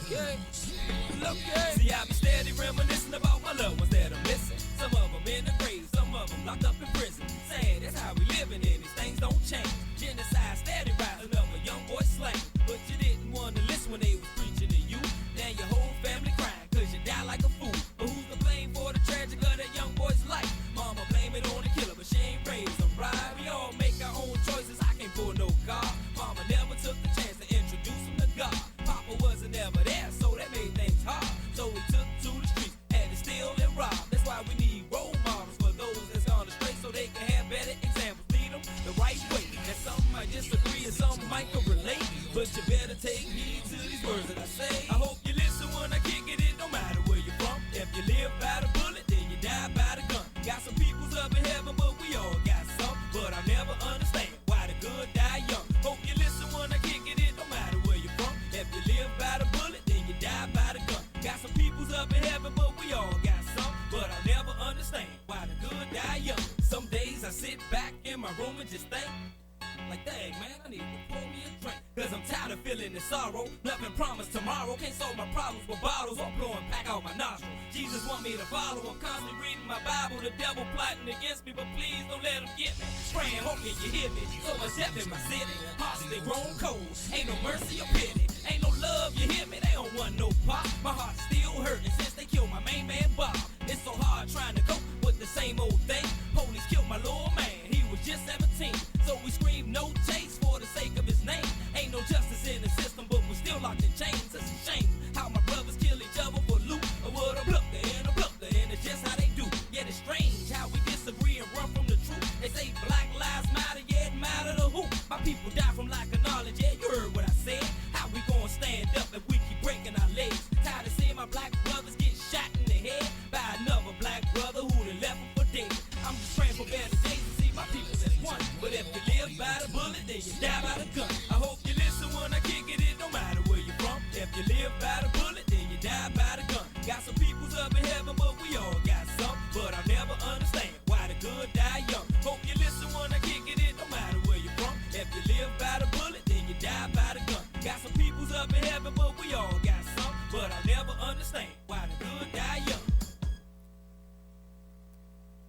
Speaker 7: okay. See, I be steady reminiscing about my loved ones that I'm missing. Some of them in the grave, some of them locked up in prison. Sad, that's how we living, and these things don't change. Genocide steady rising up, a young boy slain. But you didn't want to listen when they was preaching to you. Now your whole family crying, cause you die like a fool. But who's to blame for the tragic of that young boy's life? Mama blame it on the killer, but she ain't raised him right. We all make our own choices, I can't pull no car. Mama never took the chance to introduce him to God. Papa wasn't ever there, so that made things hard. So we took to the streets, had to steal and rob. That's why we need role models for those that's gone astray, so they can have better examples. Lead them the right way. And some might disagree and some might can relate, but you better take heed to these words that I say. I hope you listen when I kick it, no matter where you're from. If you live by the bullet, then you die by the gun. Got some peoples up in heaven, but we all got some. But I'll never understand why the good die young. Hope you listen when I kick it, no matter where you're from. If you live by the bullet, then you die by the gun. Got some peoples up in heaven, but we all got some. But I'll never understand why the good die young. Some days I sit back in my room and just think, like, dang, man, I need to pour me a drink. Cause I'm tired of feeling the sorrow. Nothing promised tomorrow. Can't solve my problems with bottles or blowing pack out my nostril. Jesus want me to follow. I'm constantly reading my Bible. The devil plotting against me, but please don't let him get me. Praying, hoping you hear me. So much death in my city. Hearts they grown cold. Ain't no mercy or pity. Ain't no love, you hear me? They don't want no pop. My heart's still hurting since they killed my main man Bob. It's so hard trying to cope with the same old thing. Police killed my little man. He was just 17. So we scream no chase for the sake of his name. Ain't no justice in the system, but we're still locked in chains. It's a shame how my brothers kill each other for loot. Or what a blunder and it's just how they do. Yet it's strange how we disagree and run from the truth. They say black lives matter, yeah, it matter to who? My people die from lack of knowledge, yeah, you heard what I said. How we gonna stand up if we keep breaking our legs? Tired of seeing my black brothers get shot in the head by another black brother who done left them for dead. I'm just praying for better days to see my people as one. But if you live by the bullet, then you die by the gun. I hope you listen when I kick it, no matter where you're from. If you live by the bullet, then you die by the gun. Got some peoples up in heaven, but we all got some. But I'll never understand why the good die young. Hope you listen when I kick it, no matter where you're from. If you live by the bullet, then you die by the gun. Got some peoples up in heaven, but we all got some. But I'll never understand why the good die young.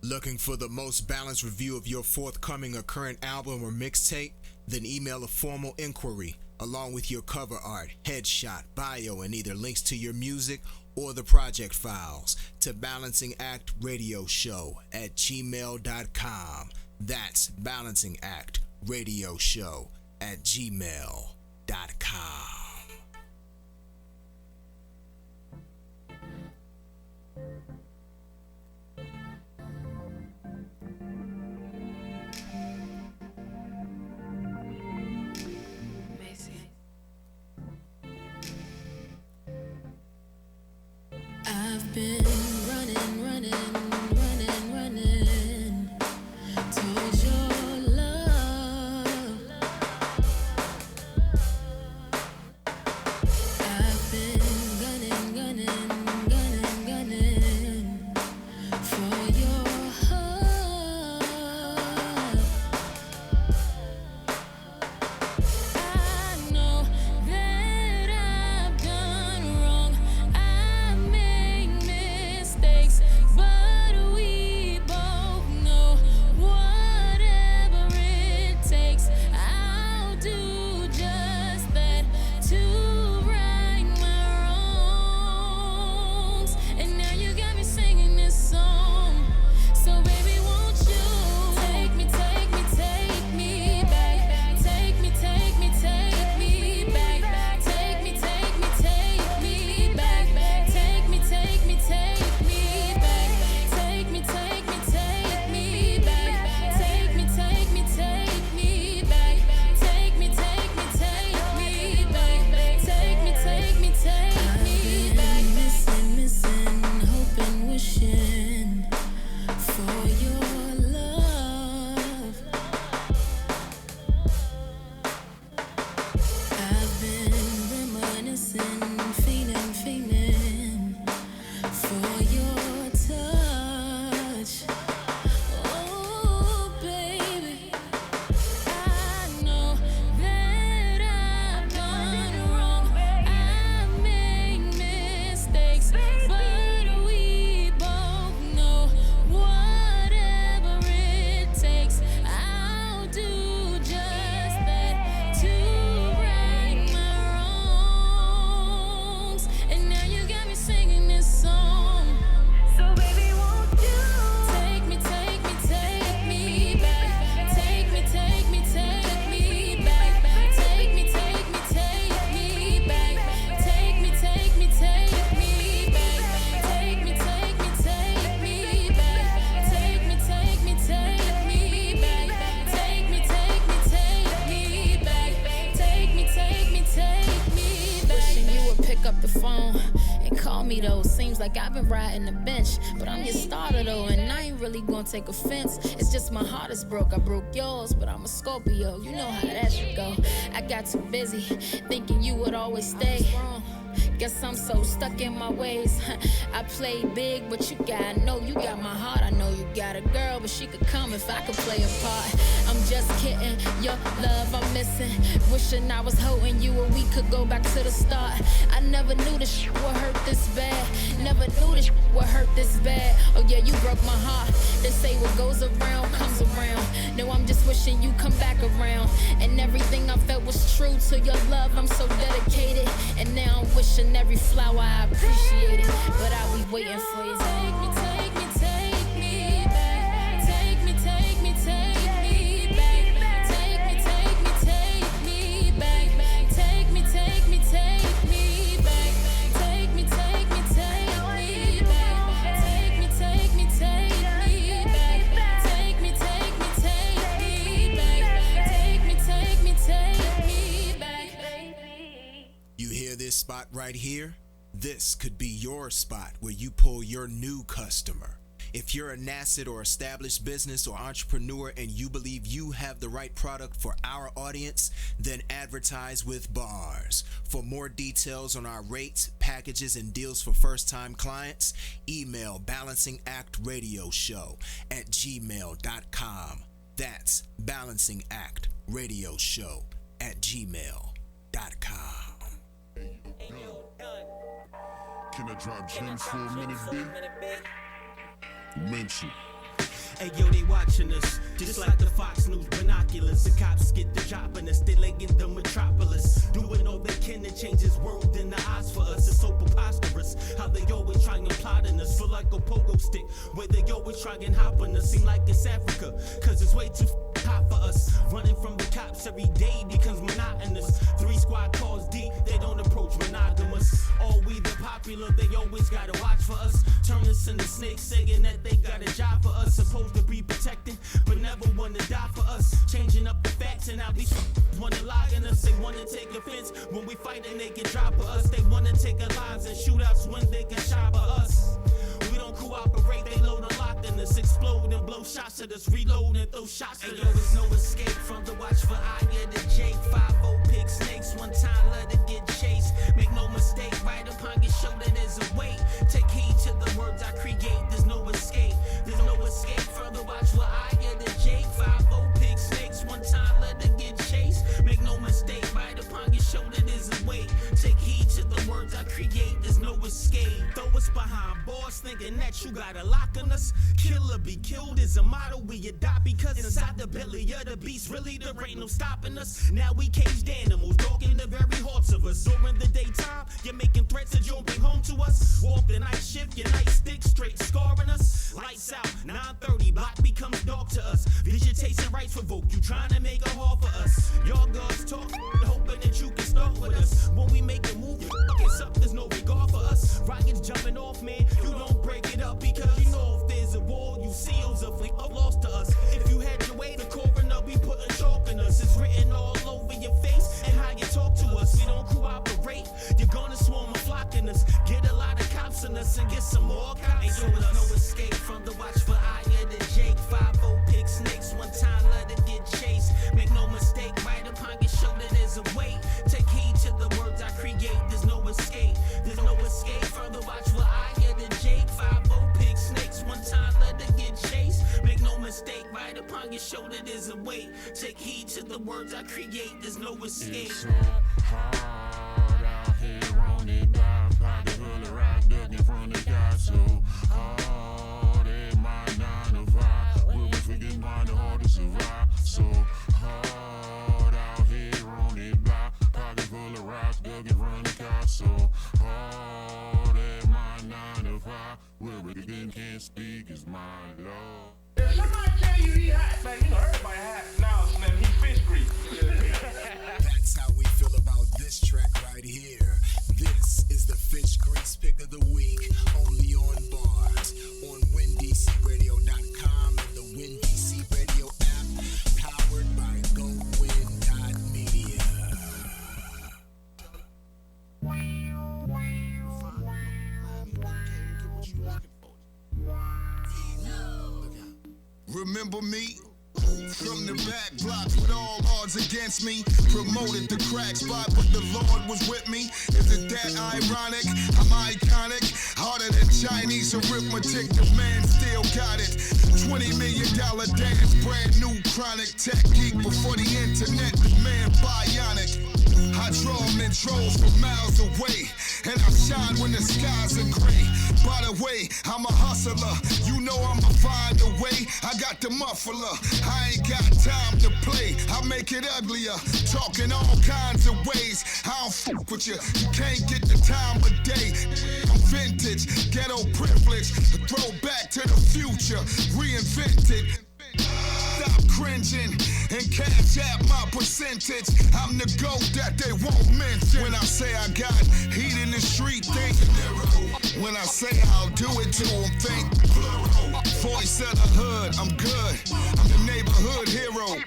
Speaker 5: Looking for the most balanced review of your forthcoming or current album or mixtape? Then email a formal inquiry along with your cover art, headshot, bio, and either links to your music or the project files to balancingactradioshow@gmail.com. That's balancingactradioshow@gmail.com.
Speaker 4: I've been running towards your love. I've been gunning for your heart. I know that I've done wrong. I made mistakes, but we both know whatever it takes, I'll do just that to right my wrongs. And now you got me singing this song. So baby, won't you take me back? Take me back. Take me back. Take me back. Take me back. Take me back. Take me back. Take me back. Take me back. Take me back. I've been missing, hoping, wishing for your love. I've been reminiscing, feeling for your touch. Oh, baby, I know that I've done wrong. I made mistakes, but we both know whatever it takes, I'll do just that to right my wrongs. And now you got me singing this song. So baby, won't you take me back? Take me back. Take me back. Take me back. Take me back. Take me back. Take me back. Take me back. Take me back. Wishing you would pick up the phone and call me though. Seems like I've been riding the bench, but I'm your starter though, and I ain't really gonna take offense. It's just my heart is broke. I broke yours, but I'm a Scorpio. You know how that should go. I got too busy thinking you would always stay. Guess I'm so stuck in my ways. I play big, but you got my heart. I know you got a girl, but she could come if I could play a part. I'm just kidding, your love I'm missing. Wishing I was holding you and we could go back to the start. I never knew this shit would hurt this bad. Never knew this shit would hurt this bad. Oh yeah, you broke my heart. They say what goes around comes around. No, I'm just wishing you come back around. And everything I felt was true to your love. I'm so dedicated. And now I'm wishing every flower I appreciate it. But I'll be waiting for you. Take me back. Take me back. Take me back. Take me back. Take me back. Take me back. Take me back.
Speaker 5: You hear this spot right here? This could be your spot where you pull your new customer. If you're a nascent or established business or entrepreneur and you believe you have the right product for our audience, then advertise with Bars. For more details on our rates, packages, and deals for first-time clients, email balancingactradioshow@gmail.com. That's balancingactradioshow@gmail.com.
Speaker 8: Can I drop gems for a minute, B? Mention.
Speaker 6: Hey yo, they watching us, just like the Fox News binoculars. The cops get the drop on us, they leg in the metropolis. Doing all they can to change this world in the eyes for us. It's so preposterous how they always try and plot on us. Feel like a pogo stick, where they always try and hop on us. Seem like it's Africa, cause it's way too hot for us. Running from the cops every day becomes monotonous. 3 squad cars deep, they don't approach monogamous. All we the popular, they always gotta watch for us. Turn us into snakes, saying that they got a job for us. Supposed to be protected, but never wanna die for us. Changing up the facts and now these wanna lie on us. They wanna take offense when we fight and they can drop for us. They wanna take our lives and shoot us when they can shop for us. We don't cooperate, they load a lock in us. Explode and blow shots at us, reload and throw shots at us. There is no escape from the watch for I and the Jake. 5-0 pick snakes, one time let it get chased. Make no mistake, right upon your shoulder there's a weight. Take heed to the words I create, there's no escape. There's no escape from the watch for I and the Jake. 5-0 pick snakes, one time let it get chased. Make no mistake, right upon your shoulder there's a weight. Take heed to the words I create, there's no escape. Throw us behind bars, thinking that you got a lock on us. Kill or be killed is a motto we adopt, because inside the belly of the beast, really there ain't no stopping us. Now we caged animals, dogging the very hearts of us. During the daytime, you're making threats that you'll bring home to us. Walk the night shift, your nightstick straight scarring us. Lights out, 9:30, block becomes dark to us. Visitation rights revoke, you trying to make it hard for us. Y'all guys talk, hoping that you can start with us. When we make a move, you fucking up, there's no regard for us. Rockets jumping off, man, you don't break it up, because you know if there's a war, you seals if we are lost to us. If you had your way, the coroner be putting chalk in us. It's written all over your face and how you talk to us. We don't cooperate, you're gonna swarm a flock in us. Get a lot of cops in us and get some more cops. Ain't there was no escape from the watch for I and the Jake. 5-0 pick snakes, one time let it get chased. Make no mistake, right upon your shoulder there's a weight. Take heed to the words I create, there's no escape. There's no escape from the watch for I and the Jake. 5-0 pick snakes, one time let it get chased. Make no mistake, right upon your shoulder there's a weight. Take heed to the words I create, there's no escape.
Speaker 8: It's so hard out here on it, dive by the hood of rock, ducking from the guy. So hard at my 9 to 5, we'll be forgetting why the hard to survive. So hard out here on it, dive, pocket full of rocks, ducking from the guy. So hard at my 9 to 5, we'll be again can't speak is my love.
Speaker 9: If somebody tell you he hot, man, you know everybody hot now, man, he fish grease.
Speaker 5: That's how we feel about this track right here. This is the Fish Grease Pick of the Week, only on bars, on WinDCRadio.com and the WinDC Radio app, powered by GoWin.media.
Speaker 10: Remember me? From the back blocks with all odds against me. Promoted the crack spot, but the Lord was with me. Is it that ironic? I'm iconic. Harder than Chinese arithmetic, the man still got it. $20 million dance, brand new chronic tech geek. Before the internet, the man bionic. I draw intros from miles away, and I shine when the skies are gray. By the way, I'm a hustler. You know I'ma find a way. I got the muffler. I ain't got time to play. I make it uglier. Talking all kinds of ways. I don't fuck with you. You can't get the time of day. I'm vintage, ghetto privilege. A throwback to the future. Reinvented. Stop cringing and cash out my percentage. I'm the GOAT that they won't mention. When I say I got heat in the street, think when I say I'll do it to them, think voice of the hood, I'm good. I'm the neighborhood hero.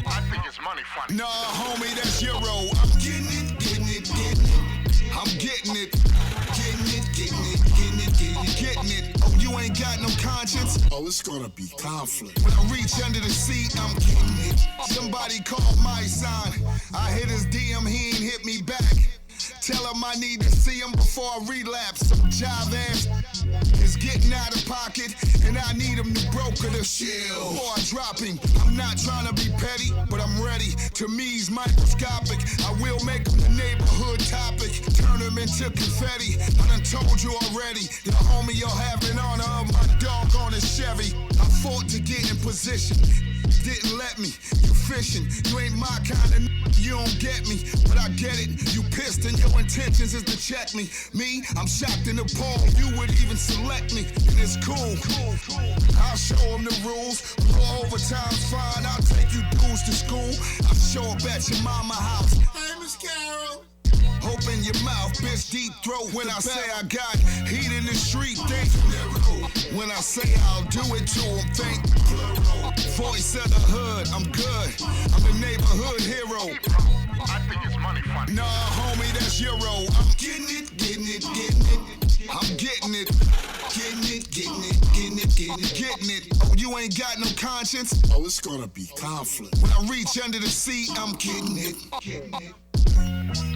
Speaker 9: I think it's money funny.
Speaker 10: Nah, homie, that's Euro. I'm getting it, getting it, getting it. I'm getting it. Getting it, getting it, getting it, getting it, getting it. Oh, you ain't got no conscience?
Speaker 8: Oh, it's gonna be conflict.
Speaker 10: When I reach under the seat, I'm getting it. Somebody call my sign. I hit his DM, he ain't hit me back. Tell him I need to see him before I relapse. Some jive ass is getting out of pocket, and I need him to broker the shield. Before I drop him, I'm not trying to be petty, but I'm ready. To me, he's microscopic. I will make him the neighborhood topic. Turn him into confetti. I done told you already. The homie, you'll have in honor of my dog on his Chevy. I fought to get position. Didn't let me, you fishing. You ain't my kind of you don't get me, but I get it. You pissed and your intentions is to check me. Me, I'm shocked and appalled. You would even select me, and it's cool. I'll show them the rules. Raw overtime's fine. I'll take you dudes to school. I'll show up at your mama house. Hey, Miss Carol. Open your mouth, bitch, deep throat. When I say I got heat in the street, think when I say I'll do it to them, think voice of the hood, I'm good. I'm the neighborhood hero.
Speaker 8: I think it's money funny.
Speaker 10: Nah, homie, that's Euro. I'm getting it, getting it, getting it. I'm getting it. Getting it, getting it, getting it, getting it, getting it. Oh, you ain't got no conscience? Oh, it's gonna be conflict. When I reach under the seat, I'm getting it. Getting it.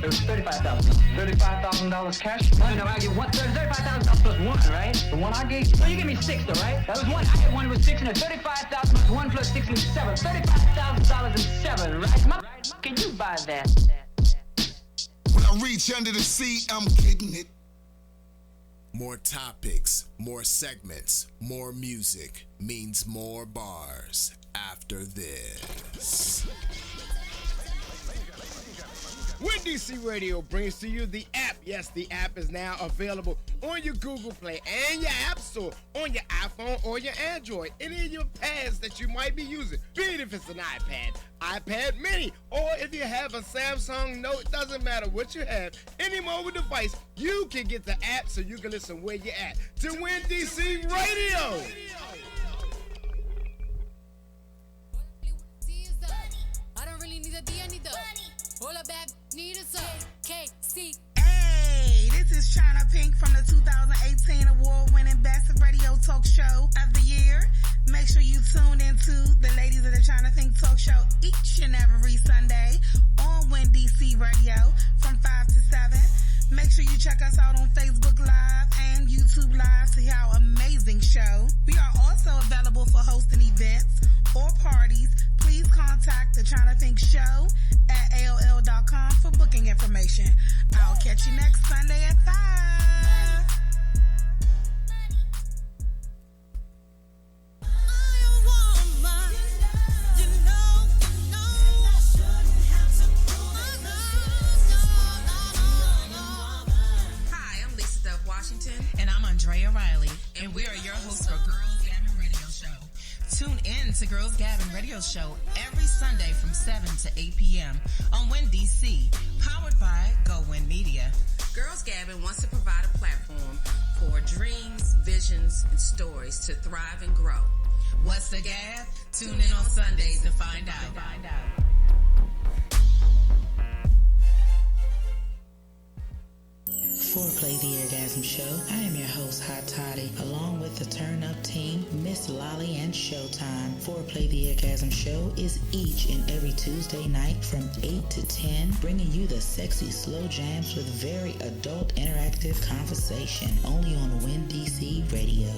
Speaker 11: It was $35,000. $35,000 cash? No, I get one. $35,000 plus one, right? The one I gave. No, you gave me six, though, right? That was one. I had one with six, and $35,000 plus one plus 6 is seven. $35,000 and seven, right? Can you buy that?
Speaker 10: When I reach under the seat, I'm getting it.
Speaker 5: More topics, more segments, more music means more bars after this.
Speaker 12: Win DC Radio brings to you the app. Yes, the app is now available on your Google Play and your App Store, on your iPhone or your Android, any of your pads that you might be using, be it if it's an iPad, iPad mini, or if you have a Samsung Note, doesn't matter what you have, any mobile device, you can get the app so you can listen where you're at to Win DC Radio.
Speaker 4: I don't really need a D, I need the all a bad need a KC.
Speaker 13: Hey, this is China Pink from the 2018 award-winning Best Radio Talk Show of the Year. Make sure you tune into the Ladies of the China Think Talk Show each and every Sunday on Win DC Radio from 5 to 7. Make sure you check us out on Facebook Live and YouTube Live to hear our amazing show. We are also available for hosting events or parties. Please contact the China Think Show at AOL.com for booking information. I'll catch you next Sunday at 5.
Speaker 14: Hi, I'm Lisa Dove Washington. And I'm Andrea Riley. And we are your hosts for Girls Gabbing Radio Show. Tune in to Girls Gabbing Radio Show every Sunday from 7 to 8 p.m. on Win DC, powered by Go Win Media. Girls Gabbing wants to provide a platform for dreams, visions, and stories to thrive and grow. What's the gab? Tune in on Sundays to find out.
Speaker 15: Foreplay the Orgasm Show. I am your host, Hot Toddy, along with the Turn Up team, Miss Lolly and Showtime. Foreplay the Orgasm Show is each and every Tuesday night from 8 to 10, bringing you the sexy slow jams with very adult interactive conversation, only on Win DC Radio.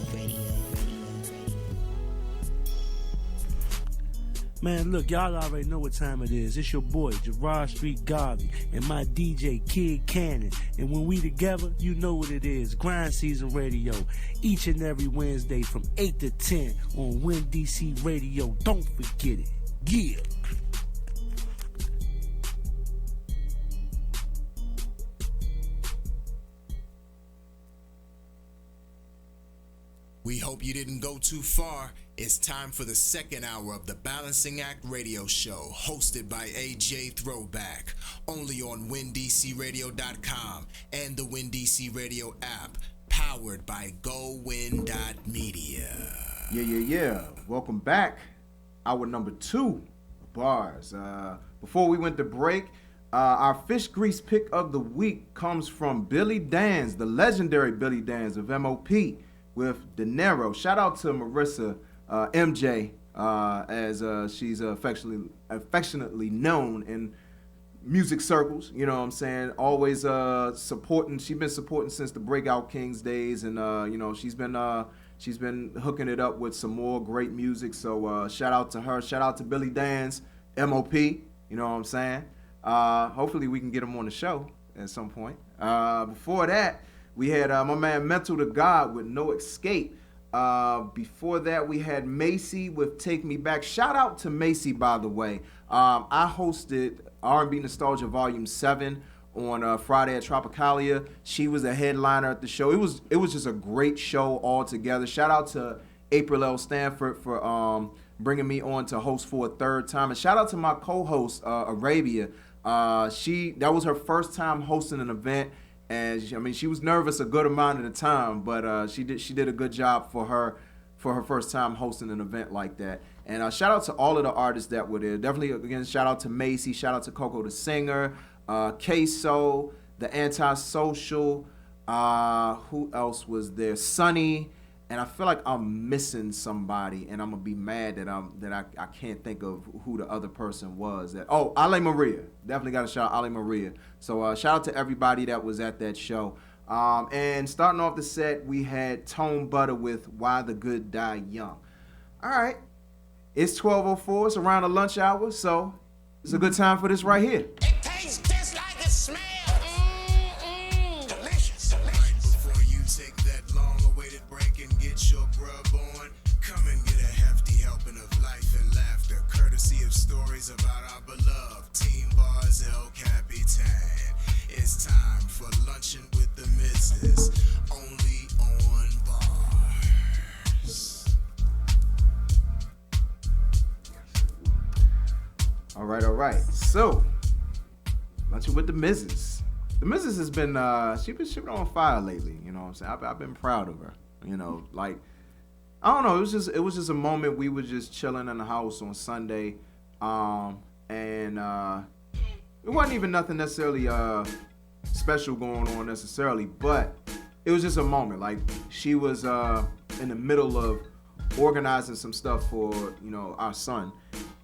Speaker 16: Man, look, y'all already know what time it is. It's your boy, Gerard Street Garvey, and my DJ, Kid Cannon. And when we together, you know what it is. Grind Season Radio, each and every Wednesday from 8 to 10 on Win DC Radio. Don't forget it. Yeah.
Speaker 5: We hope you didn't go too far. It's time for the second hour of the Balancing Act Radio Show, hosted by AJ Throwback, only on WinDCRadio.com and the WinDC Radio app, powered by GoWin.media.
Speaker 1: Yeah. Welcome back. Hour number 2, bars. Before we went to break, our fish grease pick of the week comes from Billy Danz, the legendary Billy Danz of MOP with De Niro. Shout out to Marissa MJ, as she's affectionately known in music circles. You know what I'm saying? Always supporting. She's been supporting since the Breakout Kings days, and she's been hooking it up with some more great music. So shout out to her. Shout out to Billy Danz, MOP. You know what I'm saying? Hopefully we can get him on the show at some point. Before that, we had my man Mental to God with No Escape. Before that, we had Macy with Take Me Back. Shout out to Macy, by the way. I hosted R&B Nostalgia Volume 7 on Friday at Tropicalia. She was a headliner at the show. It was just a great show altogether. Shout out to April L. Stanford for bringing me on to host for a third time. And shout out to my co-host, Arabia. That was her first time hosting an event. And she was nervous a good amount of the time, but she did a good job for her first time hosting an event like that. And shout out to all of the artists that were there. Definitely, again, shout out to Macy. Shout out to Coco the Singer, Queso, The Antisocial. Who else was there? Sunny. And I feel like I'm missing somebody, and I'm gonna be mad that I can't think of who the other person was. Ale Maria. Definitely got to shout out Ale Maria. So shout out to everybody that was at that show. And starting off the set, we had Tone Butter with Why the Good Die Young. All right, it's 12:04. It's around the lunch hour, so it's a good time for this right here.
Speaker 10: Tastes just like it smells. Delicious.
Speaker 5: Right before you take that long-awaited break and get your grub on, come and get a hefty helping of life and laughter, courtesy of stories about our beloved Team Bars El Capitan. It's time for luncheon with the missus, only on Bars.
Speaker 1: All right. So, lunching with the Mrs. The Mrs. has been she's been on fire lately. You know what I'm saying? I've been proud of her. You know, like, I don't know. It was just a moment. We were just chilling in the house on Sunday, and it wasn't even nothing necessarily special going on necessarily, but it was just a moment. Like, she was in the middle of organizing some stuff for our son.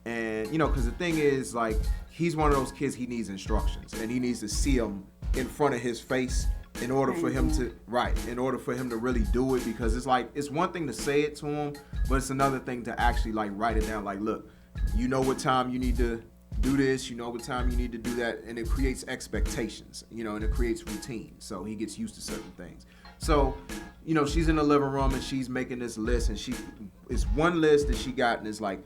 Speaker 1: And, because the thing is, like, he's one of those kids, he needs instructions. And he needs to see them in front of his face in order for him to really do it. Because it's one thing to say it to him, but it's another thing to actually, like, write it down. Like, look, you know what time you need to do this, you know what time you need to do that. And it creates expectations, and it creates routine. So he gets used to certain things. So, she's in the living room and she's making this list. And it's one list that she got, and it's like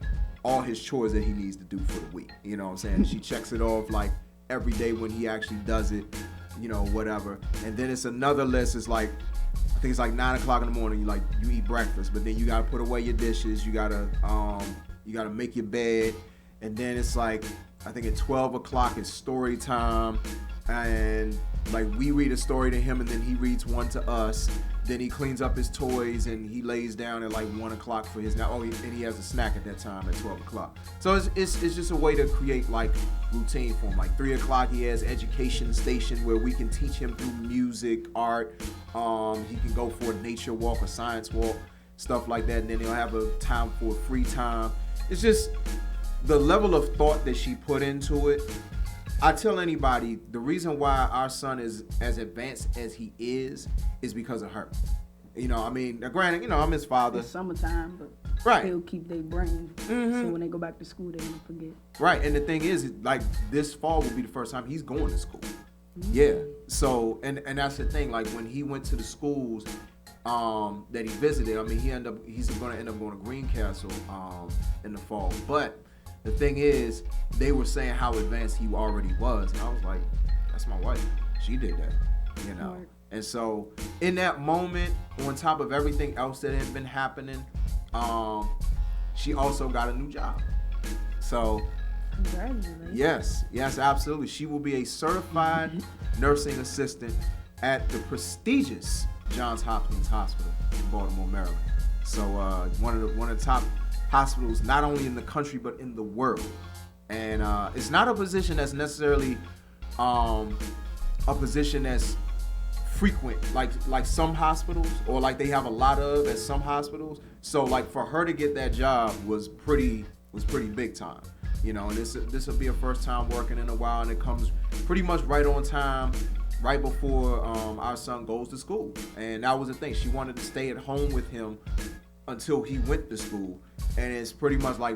Speaker 1: all his chores that he needs to do for the week. You know what I'm saying? She checks it off like every day when he actually does it, whatever. And then it's another list. It's like, I think it's like 9 o'clock in the morning. You eat breakfast, but then you gotta put away your dishes. You gotta make your bed. And then it's like, I think at 12 o'clock it's story time. And like, we read a story to him and then he reads one to us. Then he cleans up his toys and he lays down at like 1 o'clock for his and he has a snack at that time at 12 o'clock. So it's just a way to create like routine for him. Like 3 o'clock he has education station where we can teach him through music, art. He can go for a nature walk, a science walk, stuff like that. And then he'll have a time for free time. It's just the level of thought that she put into it. I tell anybody, the reason why our son is as advanced as he is because of her. Now granted, I'm his father.
Speaker 2: It's summertime, but
Speaker 1: right.
Speaker 2: They'll keep their brain. So when they go back to school, they don't forget.
Speaker 1: Right, and the thing is, like, this fall will be the first time he's going to school. Yeah. So, and that's the thing. Like, when he went to the schools that he visited, he's going to end up going to Greencastle in the fall. But the thing is, they were saying how advanced he already was. And I was like, that's my wife. She did that, Right. And so in that moment, on top of everything else that had been happening, she also got a new job. So,
Speaker 2: congratulations.
Speaker 1: Yes, absolutely. She will be a certified nursing assistant at the prestigious Johns Hopkins Hospital in Baltimore, Maryland. So one of the top hospitals, not only in the country but in the world. And it's not a position that's necessarily a position that's frequent like some hospitals, or like they have a lot of at some hospitals. So like for her to get that job was pretty big time, and this will be her first time working in a while, and it comes pretty much right on time, right before our son goes to school. And that was the thing, she wanted to stay at home with him until he went to school. And it's pretty much like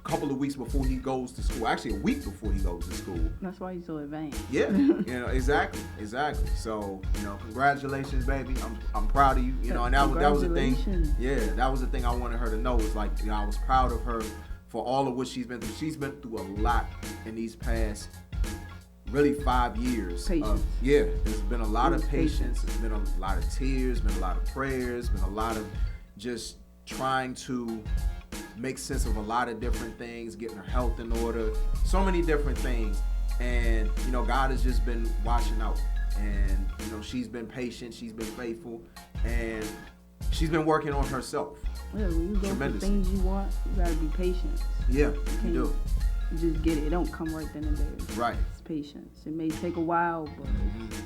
Speaker 1: couple of weeks before he goes to school. Actually, a week before he goes to school.
Speaker 2: That's why he's so advanced.
Speaker 1: Yeah, you know, exactly. So, you know, congratulations, baby. I'm proud of you. You know, and that was the thing. Yeah, that was the thing I wanted her to know was like, you know, I was proud of her for all of what she's been through. She's been through a lot in these past, really 5 years.
Speaker 2: Patience.
Speaker 1: There's been a lot of patience. There's been a lot of tears. Been a lot of prayers. Been a lot of just trying to make sense of a lot of different things, getting her health in order, so many different things. And, you know, God has just been watching out. And, you know, she's been patient, she's been faithful, and she's been working on herself.
Speaker 2: Yeah, when you go for things you want, you gotta be patient.
Speaker 1: Yeah, you do.
Speaker 2: You just get it. It don't come right then and there.
Speaker 1: Right.
Speaker 2: It's patience. It may take a while, but it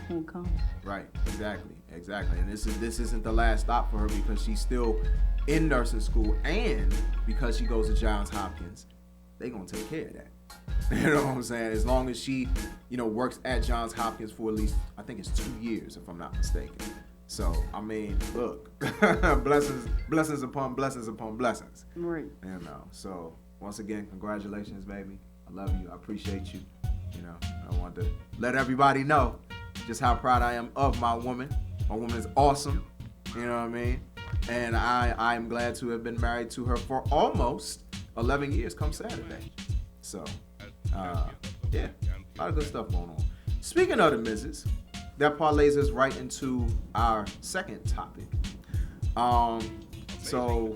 Speaker 2: won't come.
Speaker 1: Right, exactly. And this isn't the last stop for her because she's still in nursing school, and because she goes to Johns Hopkins, they gonna take care of that. You know what I'm saying? As long as she, you know, works at Johns Hopkins for at least, I think it's 2 years, if I'm not mistaken. So, I mean, look, blessings upon blessings upon blessings.
Speaker 2: Right.
Speaker 1: You know, so once again, congratulations, baby. I love you. I appreciate you. You know, I want to let everybody know just how proud I am of my woman. My woman is awesome. You know what I mean? And I am glad to have been married to her for almost 11 years come Saturday. So, yeah, a lot of good stuff going on. Speaking of the missus, that parlays us right into our second topic. So,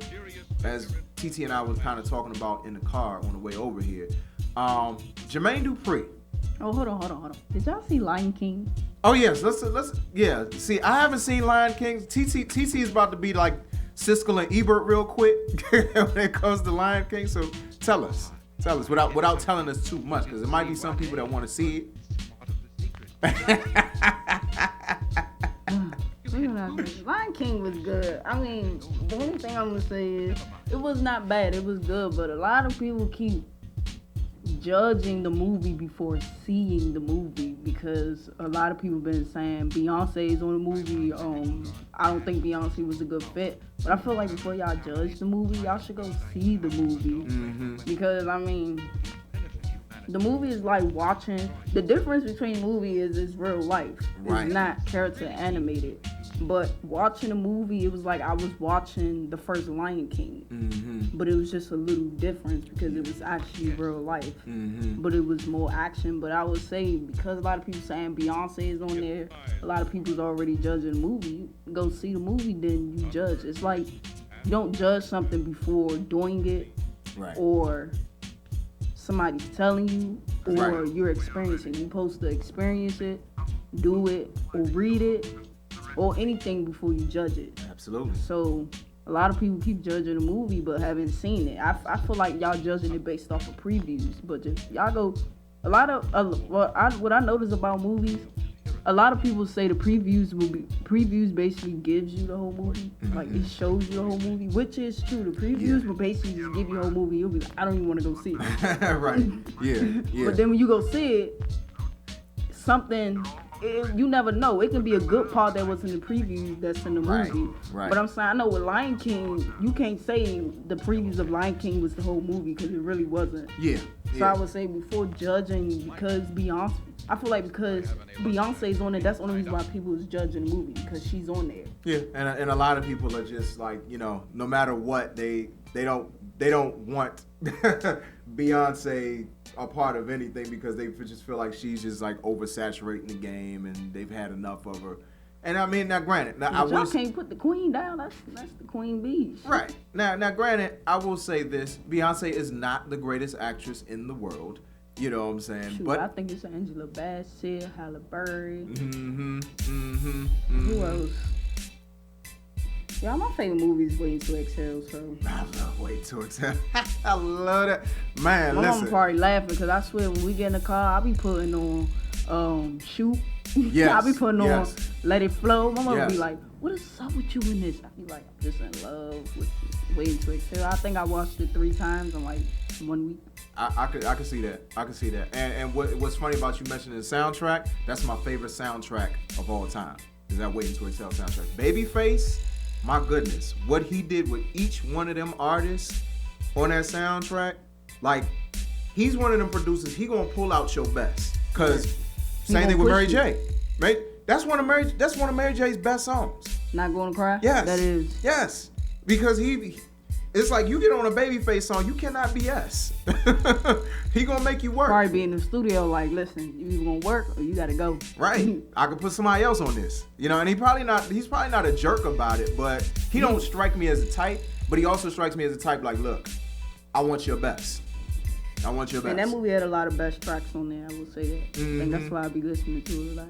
Speaker 1: as TT and I was kind of talking about in the car on the way over here, Jermaine Dupri.
Speaker 2: Oh, hold on. Did y'all see Lion King?
Speaker 1: Oh yes, let's yeah. See, I haven't seen Lion King. TT is about to be like Siskel and Ebert real quick when it comes to Lion King. So tell us without telling us too much, because there might be some people that want to see it.
Speaker 2: Lion King was good. I mean, the only thing I'm gonna say is it was not bad. It was good, but a lot of people keep judging the movie before seeing the movie, because a lot of people been saying Beyonce is on the movie. I don't think Beyonce was a good fit, but I feel like before y'all judge the movie, y'all should go see the movie. Because I mean, the movie is like watching. The difference between movie is it's real life. It's not character animated. But watching a movie, it was like I was watching the first Lion King. But it was just a little difference because it was actually real life. But it was more action. But I would say, because a lot of people saying Beyonce is on there, a lot of people's already judging the movie. Go see the movie, then you judge. It's like you don't judge something before doing it, or somebody's telling you, or you're experiencing. You're supposed to experience it, do it, or read it, or anything before you judge it.
Speaker 1: Absolutely.
Speaker 2: So a lot of people keep judging the movie but haven't seen it. I feel like y'all judging it based off of previews, but just y'all go. A lot of what I notice about movies, a lot of people say the previews basically gives you the whole movie. Like it shows you the whole movie, which is true. The previews will basically just give you the whole movie. You'll be like, I don't even want to go see it.
Speaker 1: Right. Yeah.
Speaker 2: But then when you go see it, you never know. It can be a good part that was in the previews that's in the movie.
Speaker 1: Right.
Speaker 2: But I'm saying, I know with Lion King, you can't say the previews of Lion King was the whole movie because it really wasn't.
Speaker 1: Yeah.
Speaker 2: So I would say before judging, because Beyonce, I feel like because Beyonce's on it, that's the only reason why people is judging the movie, because she's on there.
Speaker 1: Yeah, and a lot of people are just like, you know, no matter what, they don't want Beyonce a part of anything because they just feel like she's just like oversaturating the game and they've had enough of her. And I mean, now granted,
Speaker 2: y'all can't put the queen down. That's the queen bee.
Speaker 1: Right. Now granted, I will say this: Beyonce is not the greatest actress in the world. You know what I'm saying?
Speaker 2: Shoot,
Speaker 1: but
Speaker 2: I think it's Angela Bassett, Halle Berry.
Speaker 1: Who
Speaker 2: else? Yeah, my favorite movie is Waiting to Exhale, so.
Speaker 1: I love Waiting to Exhale. I love that. Man,
Speaker 2: my
Speaker 1: listen.
Speaker 2: mama probably laughing because I swear when we get in the car, I'll be putting on Shoot.
Speaker 1: Yes.
Speaker 2: I'll be putting on Let It Flow. My mama be
Speaker 1: Yes.
Speaker 2: like, what is up with you in this? I be like, I'm just in love with Waiting to Exhale. I think I watched it 3 times in like 1 week.
Speaker 1: I could see that. I could see that. And what's funny about you mentioning the soundtrack, that's my favorite soundtrack of all time. Is that Waiting to Exhale soundtrack. Babyface, my goodness, what he did with each one of them artists on that soundtrack, Like, he's one of them producers. He gonna pull out your best. Cause
Speaker 2: He
Speaker 1: same
Speaker 2: gonna
Speaker 1: thing with
Speaker 2: push
Speaker 1: Mary
Speaker 2: you.
Speaker 1: J. Right? That's one of Mary J's best songs.
Speaker 2: Not Gonna Cry?
Speaker 1: Yes.
Speaker 2: That is.
Speaker 1: Yes. Because it's like you get on a Babyface song, you cannot BS. He gonna make you work.
Speaker 2: Probably be in the studio like, listen, you either gonna work or you gotta go.
Speaker 1: Right. I could put somebody else on this. You know, and he's probably not a jerk about it, but he don't strike me as a type, but he also strikes me as a type like, look, I want your best. I want your best.
Speaker 2: And that movie had a lot of best tracks on there, I will say that.
Speaker 1: Mm-hmm.
Speaker 2: And that's why I be listening to it a lot.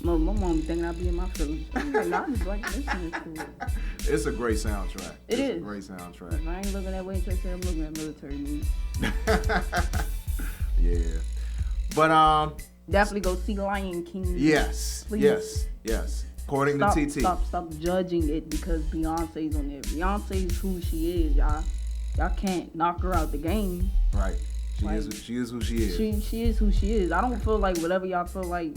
Speaker 2: My mom be thinking I be in my feelings. I'm like, nah, I just like listening to it.
Speaker 1: It's a great soundtrack.
Speaker 2: It is.
Speaker 1: A great soundtrack.
Speaker 2: If I ain't looking that way, I'm looking at military movies.
Speaker 1: Yeah. But
Speaker 2: definitely go see Lion King.
Speaker 1: Yes.
Speaker 2: Please.
Speaker 1: Yes. According to TT.
Speaker 2: Stop judging it because Beyonce's on there. Beyonce's who she is, y'all. Y'all can't knock her out the game.
Speaker 1: Right. She
Speaker 2: Like,
Speaker 1: is who she is.
Speaker 2: She is who she is. I don't feel like whatever y'all feel like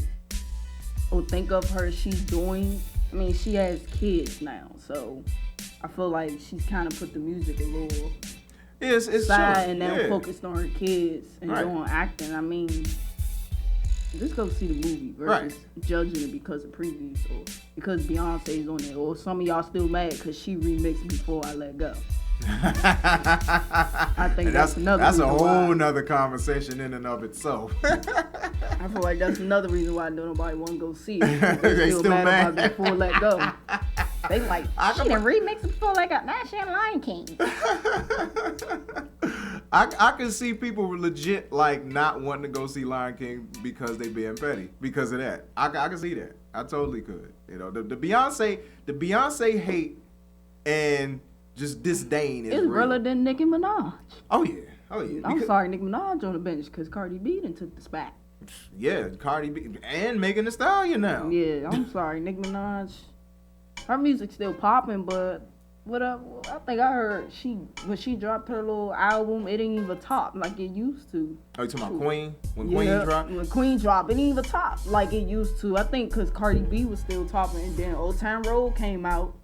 Speaker 2: or think of her she's doing. I mean, she has kids now, so I feel like she's kind of put the music a little
Speaker 1: it's
Speaker 2: side
Speaker 1: true.
Speaker 2: and now
Speaker 1: Yeah.
Speaker 2: focused on her kids and
Speaker 1: Right.
Speaker 2: doing acting. I mean, just go see the movie versus judging it because of previews or because Beyonce's on there, or some of y'all still mad because she remixed Before I Let Go. I think that's another.
Speaker 1: That's a
Speaker 2: reason
Speaker 1: whole
Speaker 2: why.
Speaker 1: nother conversation in and of itself.
Speaker 2: I feel like that's another reason why nobody want to go see it.
Speaker 1: They still mad.
Speaker 2: About Before Let Go. They like, she done remixed it Before Let Go. Now she in Lion King.
Speaker 1: I can see people legit like not wanting to go see Lion King because they being petty because of that. I can see that. I totally could. You know, the Beyonce hate and just disdain is
Speaker 2: It's
Speaker 1: real.
Speaker 2: realer than Nicki Minaj.
Speaker 1: Oh yeah.
Speaker 2: I'm sorry, Nicki Minaj on the bench because Cardi B done took the spot.
Speaker 1: Yeah, Cardi B and Megan Thee Stallion now.
Speaker 2: Yeah, I'm sorry, Nicki Minaj. Her music's still popping, but I think I heard when she dropped her little album, it didn't even top like it used to.
Speaker 1: Oh, you talking about Queen? When
Speaker 2: Yeah,
Speaker 1: Queen dropped?
Speaker 2: When Queen dropped, it didn't even top like it used to. I think because Cardi B was still topping, and then Old Town Road came out.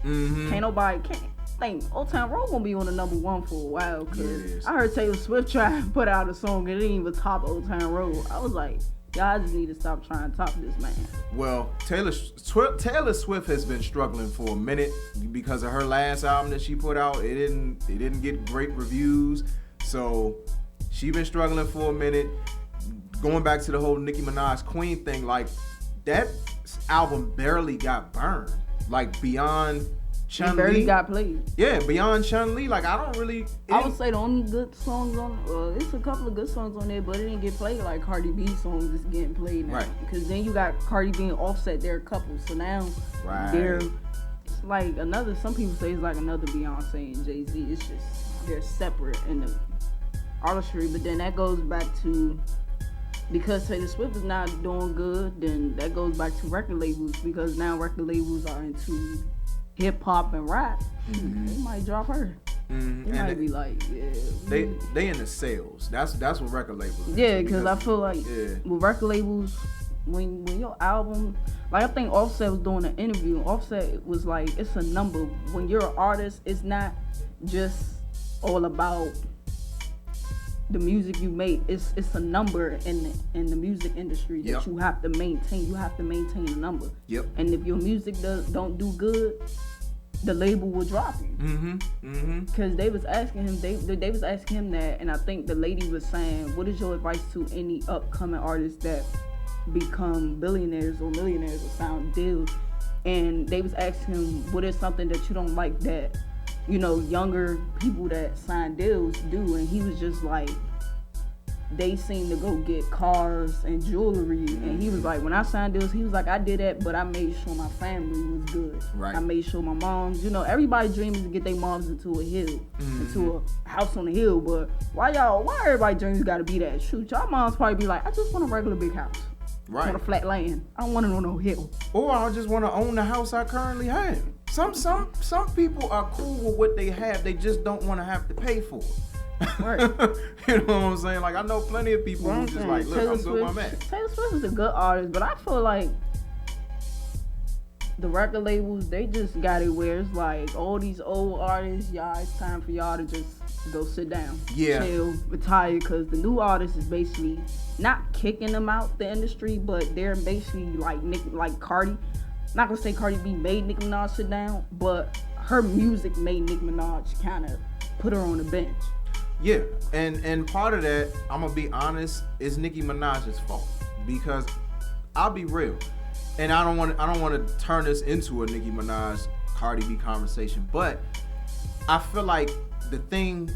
Speaker 1: Mm-hmm.
Speaker 2: Can't think Old Town Road gonna be on the #1 for a while. Cause
Speaker 1: Yeah, it is.
Speaker 2: I heard Taylor Swift try to put out a song and it didn't even top Old Town Road. I was like, y'all just need to stop trying to top this man.
Speaker 1: Well, Taylor Swift has been struggling for a minute because of her last album that she put out. It didn't get great reviews, so she been struggling for a minute. Going back to the whole Nicki Minaj Queen thing, like that album barely got burned. Like Beyond Chun-Li.
Speaker 2: It barely got played.
Speaker 1: Yeah, Beyond Chun-Li. Like I don't really.
Speaker 2: I would say the only good songs on, it's a couple of good songs on there, but it didn't get played like Cardi B songs is getting played now.
Speaker 1: Right.
Speaker 2: Because then you got Cardi B and Offset, they're a couple, so now they're, it's like another, some people say it's like another Beyonce and Jay-Z. It's just, they're separate in the artistry, but then that goes back to, because Taylor Swift is not doing good, then that goes back to record labels, because now record labels are into hip hop and rap.
Speaker 1: Mm-hmm.
Speaker 2: They might drop her.
Speaker 1: Mm-hmm.
Speaker 2: They might be like, yeah.
Speaker 1: They in the sales. That's what record labels.
Speaker 2: Yeah, because I feel like with record labels, when your album, like I think Offset was doing an interview. Offset was like, it's a number. When you're an artist, it's not just all about the music you make. It's a number in the music industry that you have to maintain. You have to maintain a number.
Speaker 1: Yep.
Speaker 2: And if your music don't do good, the label will drop you.
Speaker 1: Mm-hmm.
Speaker 2: Because they was asking him, they was asking him that, and I think the lady was saying, what is your advice to any upcoming artists that become billionaires or millionaires or sign deals? And they was asking him, what is something that you don't like that, you know, younger people that sign deals do? And he was just like, they seem to go get cars and jewelry. And he was like, when I signed deals, he was like, I did that, but I made sure my family was good.
Speaker 1: Right.
Speaker 2: I made sure my moms, you know, everybody's dream is to get their moms into a hill, into a house on the hill. But why everybody dreams gotta be that? Shoot, y'all moms probably be like, I just want a regular big house.
Speaker 1: Right.
Speaker 2: I want a flat land. I don't want it on no hill.
Speaker 1: Or I just want to own the house I currently have. Some people are cool with what they have. They just don't want to have to pay for it.
Speaker 2: Right.
Speaker 1: You know what I'm saying? Like I know plenty of people who just like, look, I'm good where I'm at.
Speaker 2: Taylor Swift is a good artist, but I feel like the record labels, they just got it where it's like all these old artists, y'all, it's time for y'all to just go sit down, chill, retire, because the new artists is basically not kicking them out the industry, but they're basically like Cardi. Not gonna say Cardi B made Nicki Minaj sit down, but her music made Nicki Minaj kind of put her on the bench.
Speaker 1: Yeah, and part of that, I'm gonna be honest, is Nicki Minaj's fault, because I'll be real, and I don't want to turn this into a Nicki Minaj Cardi B conversation, but I feel like the thing,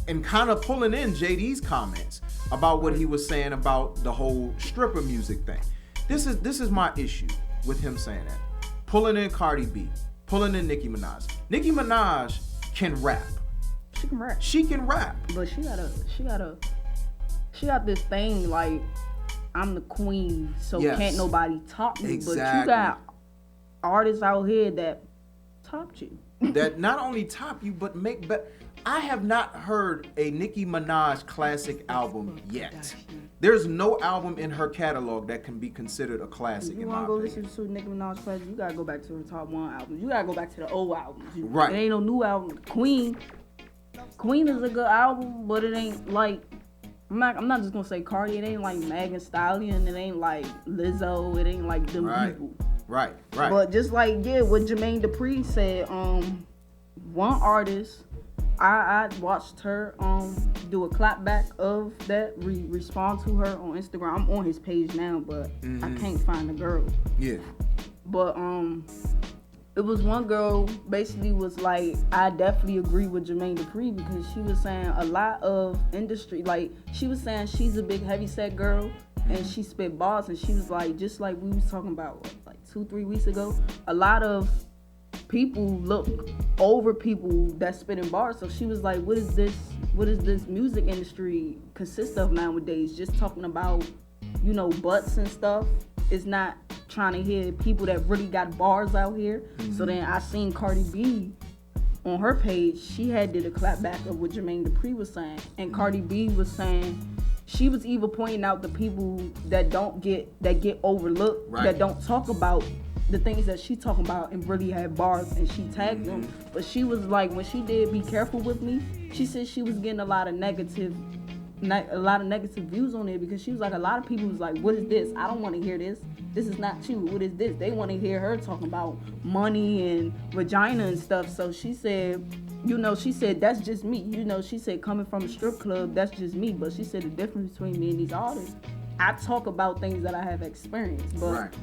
Speaker 1: and kind of pulling in JD's comments about what he was saying about the whole stripper music thing. This is my issue with him saying that. Pulling in Cardi B, pulling in Nicki Minaj. Nicki Minaj can rap.
Speaker 2: She can rap.
Speaker 1: She can rap.
Speaker 2: But she got this thing like, I'm the queen, so can't nobody top me.
Speaker 1: Exactly.
Speaker 2: But you got artists out here that topped you.
Speaker 1: That not only top you, but make better. I have not heard a Nicki Minaj classic album yet. There's no album in her catalog that can be considered a classic.
Speaker 2: If you
Speaker 1: in
Speaker 2: want
Speaker 1: my
Speaker 2: to go
Speaker 1: opinion.
Speaker 2: listen to Nicki Minaj classic, you gotta go back to her top 1 albums. You gotta go back to the old albums.
Speaker 1: Right.
Speaker 2: It ain't no new album. Queen is a good album, but it ain't like, I'm not just gonna say Cardi. It ain't like Megan Stallion. It ain't like Lizzo. It ain't like them people.
Speaker 1: Right.
Speaker 2: But just like what Jermaine Dupri said, one artist, I watched her do a clapback of that, respond to her on Instagram. I'm on his page now, but I can't find the girl.
Speaker 1: Yeah.
Speaker 2: But it was one girl basically was like, I definitely agree with Jermaine Dupri, because she was saying a lot of industry, like she was saying she's a big heavyset girl and she spit bars, and she was like, just like we was talking about like 2-3 weeks ago, a lot of people look over people that spit in bars. So she was like, what is this music industry consist of nowadays? Just talking about, butts and stuff. It's not trying to hear people that really got bars out here. So then I seen Cardi B on her page. She did a clapback of what Jermaine Dupri was saying, and Cardi B was saying, she was even pointing out the people that get overlooked, that don't talk about the things that she talking about and really had bars, and she tagged them. But she was like, when she did Be Careful With Me, she said she was getting a lot of negative views on it, because she was like, a lot of people was like, what is this? I don't want to hear this. This is not you. What is this? They want to hear her talking about money and vagina and stuff. So she said, she said, that's just me. She said, coming from a strip club, that's just me. But she said the difference between me and these artists, I talk about things that I have experienced. But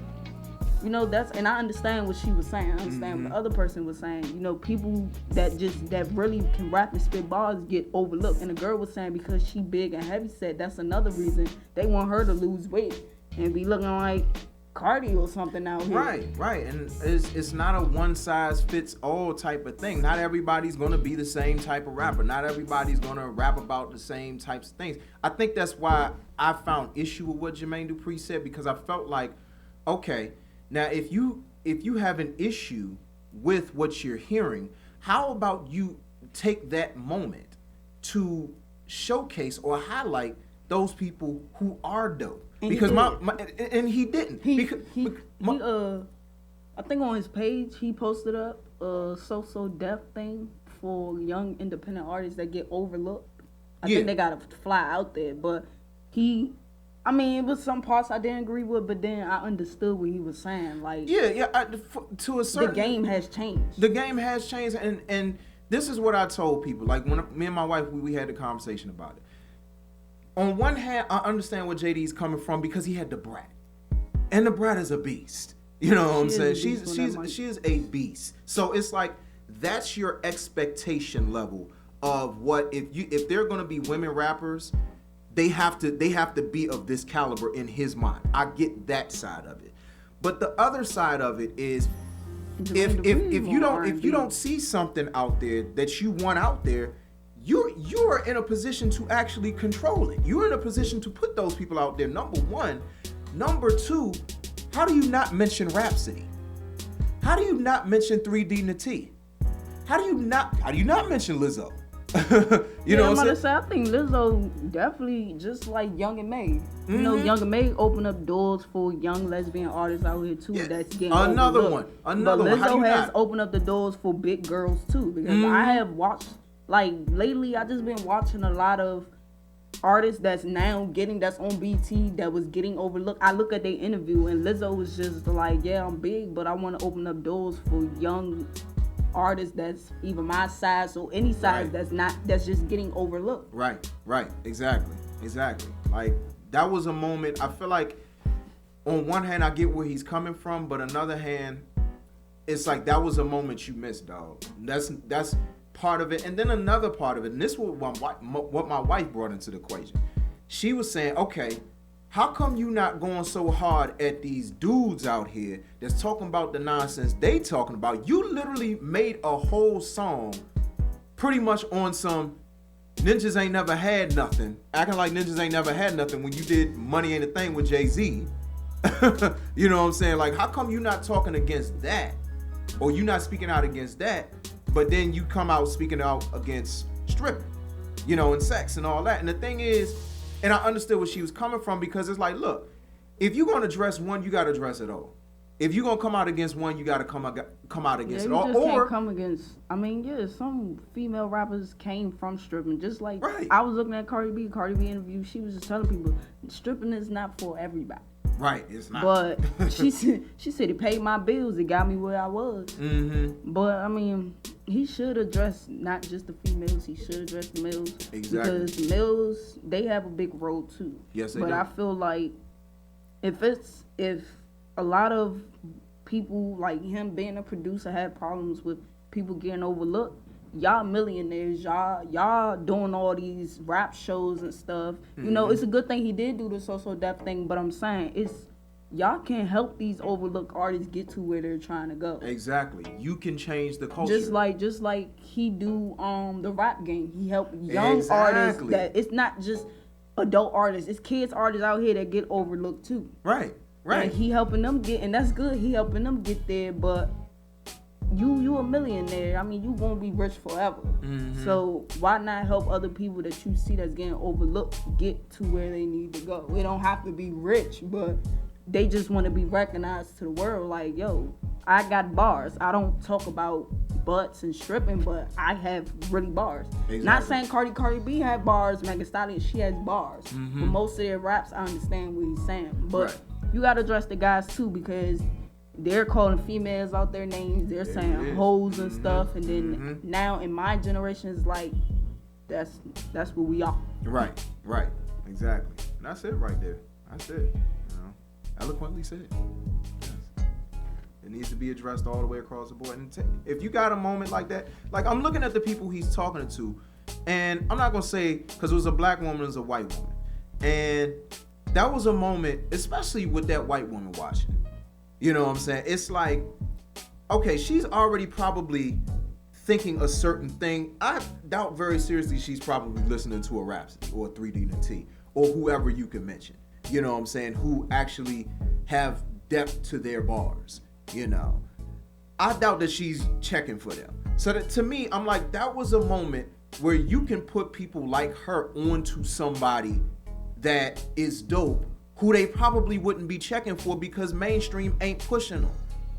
Speaker 2: and I understand what she was saying. I understand what the other person was saying. People that really can rap and spit bars get overlooked. And the girl was saying, because she big and heavy set, that's another reason they want her to lose weight and be looking like Cardi or something out here.
Speaker 1: Right. And it's not a one size fits all type of thing. Not everybody's gonna be the same type of rapper. Not everybody's gonna rap about the same types of things. I think that's why I found issue with what Jermaine Dupri said, because I felt like, okay, now, if you have an issue with what you're hearing, how about you take that moment to showcase or highlight those people who are dope? And because he didn't.
Speaker 2: I think on his page he posted up a so deaf thing for young independent artists that get overlooked. I think they gotta fly out there, but it was some parts I didn't agree with, but then I understood what he was saying. Like, to a certain, the game has changed.
Speaker 1: The game has changed, and this is what I told people. Like, when me and my wife, we had a conversation about it. On one hand, I understand where JD's coming from, because he had the brat, and the brat is a beast. You know what I'm saying? She is a beast. So it's like, that's your expectation level of what if they're gonna be women rappers. They have to be of this caliber in his mind. I get that side of it, but the other side of it is, if you don't see something out there that you want out there, you are in a position to actually control it. You're in a position to put those people out there. Number one, number two, how do you not mention Rhapsody? How do you not mention 3D Nati? How do you not mention Lizzo? You know what I'm saying?
Speaker 2: Say, I think Lizzo definitely just like Young and May. You know,
Speaker 1: Mhm.
Speaker 2: Young and May open up doors for young lesbian artists out here too. That's getting
Speaker 1: Another
Speaker 2: overlooked.
Speaker 1: one. Another
Speaker 2: but
Speaker 1: one. How
Speaker 2: Lizzo
Speaker 1: you
Speaker 2: has
Speaker 1: not?
Speaker 2: opened up the doors for big girls too. Because
Speaker 1: Mhm.
Speaker 2: I have watched, like lately, I just been watching a lot of artists that's now that's on BT that was getting overlooked. I look at their interview and Lizzo was just like, yeah, I'm big, but I want to open up doors for young artists that's even my size or any size that's just getting overlooked.
Speaker 1: Right. Exactly. Like, that was a moment. I feel like on one hand I get where he's coming from, but another hand, it's like that was a moment you missed, dog. That's part of it. And then another part of it, and this was what my wife brought into the equation. She was saying, okay, how come you not going so hard at these dudes out here that's talking about the nonsense they talking about? You literally made a whole song pretty much on some ninjas ain't never had nothing, acting like ninjas ain't never had nothing when you did Money Ain't a Thing with Jay-Z. You know what I'm saying? Like, how come you not talking against that? Or you not speaking out against that, but then you come out speaking out against stripping, you know, and sex and all that. And the thing is, and I understood where she was coming from, because it's like, look, if you're going to dress one, you got to dress it all. If you're going to come out against one, you got to come out against it all.
Speaker 2: You just can't come against, I mean, yeah, some female rappers came from stripping. Just like, I was looking at Cardi B interview, she was just telling people, stripping is not for everybody.
Speaker 1: Right, it's not.
Speaker 2: But she said it paid my bills, it got me where I was.
Speaker 1: Mm-hmm.
Speaker 2: But, I mean, he should address not just the females, he should address the males.
Speaker 1: Exactly.
Speaker 2: Because the males, they have a big role too.
Speaker 1: Yes, they
Speaker 2: do. But I feel like if a lot of people like him being a producer had problems with people getting overlooked, y'all millionaires, y'all doing all these rap shows and stuff. You know, it's a good thing he did do the So Def thing, but I'm saying y'all can't help these overlooked artists get to where they're trying to go.
Speaker 1: Exactly. You can change the culture.
Speaker 2: Just like he do the rap game. He helped young artists that it's not just adult artists, it's kids artists out here that get overlooked too.
Speaker 1: Right.
Speaker 2: And he helping them get, and that's good. He helping them get there, but you a millionaire. I mean, you won't be rich forever.
Speaker 1: Mm-hmm.
Speaker 2: So why not help other people that you see that's getting overlooked get to where they need to go? They don't have to be rich, but they just want to be recognized to the world. Like, yo, I got bars. I don't talk about butts and stripping, but I have really bars.
Speaker 1: Exactly.
Speaker 2: Not saying Cardi B had bars, Megan Stallion, she has bars.
Speaker 1: Mm-hmm.
Speaker 2: But most of their raps, I understand what he's saying. But you got to address the guys too, because they're calling females out their names. They're saying hoes and stuff. And then now in my generation, it's like, that's what we are.
Speaker 1: Right. Exactly. And that's it right there. That's it. You know, eloquently said. Yes. It needs to be addressed all the way across the board. And if you got a moment like that, like I'm looking at the people he's talking to, and I'm not going to say, because it was a black woman, it was a white woman. And that was a moment, especially with that white woman watching. You know what I'm saying? It's like, okay, she's already probably thinking a certain thing. I doubt very seriously she's probably listening to a Rhapsody or a 3D and T or whoever you can mention. You know what I'm saying? Who actually have depth to their bars. You know, I doubt that she's checking for them. So that, to me, I'm like, that was a moment where you can put people like her onto somebody that is dope, who they probably wouldn't be checking for because mainstream ain't pushing them.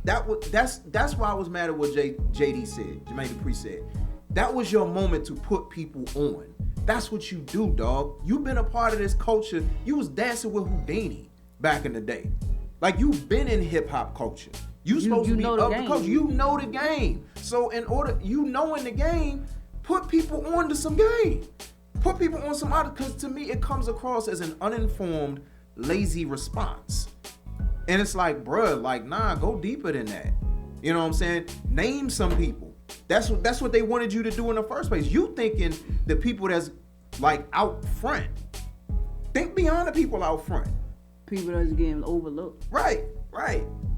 Speaker 1: That's why I was mad at what JD said, Jermaine Dupri said. That was your moment to put people on. That's what you do, dog. You've been a part of this culture. You was dancing with Houdini back in the day. Like, you've been in hip hop culture. You supposed to be of the culture. You know the game. So in order, you knowing the game, put people on to some game. Put people on some other, because to me it comes across as an uninformed, lazy response. And it's like, bruh, like, nah, go deeper than that. You know what I'm saying? Name some people. That's what they wanted you to do in the first place. You thinking the people that's like out front. Think beyond the people out front.
Speaker 2: People that's getting overlooked.
Speaker 1: Right.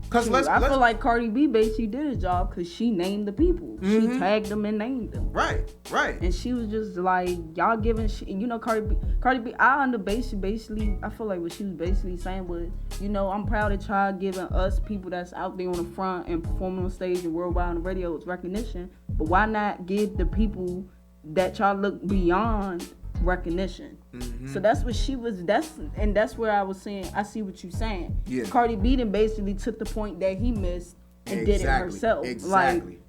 Speaker 1: Cause
Speaker 2: I feel like Cardi B basically did a job because she named the people.
Speaker 1: Mm-hmm.
Speaker 2: She tagged them and named them.
Speaker 1: Right.
Speaker 2: And she was just like, y'all giving shit. You know, Cardi B, basically, I feel like what she was basically saying was, you know, I'm proud that y'all giving us people that's out there on the front and performing on stage and worldwide on the radio, it's recognition. But why not give the people that y'all look beyond recognition. So that's what she was. That's where I was saying. I see what you're saying.
Speaker 1: Yeah.
Speaker 2: Cardi B then basically took the point that he missed and did it herself.
Speaker 1: Exactly.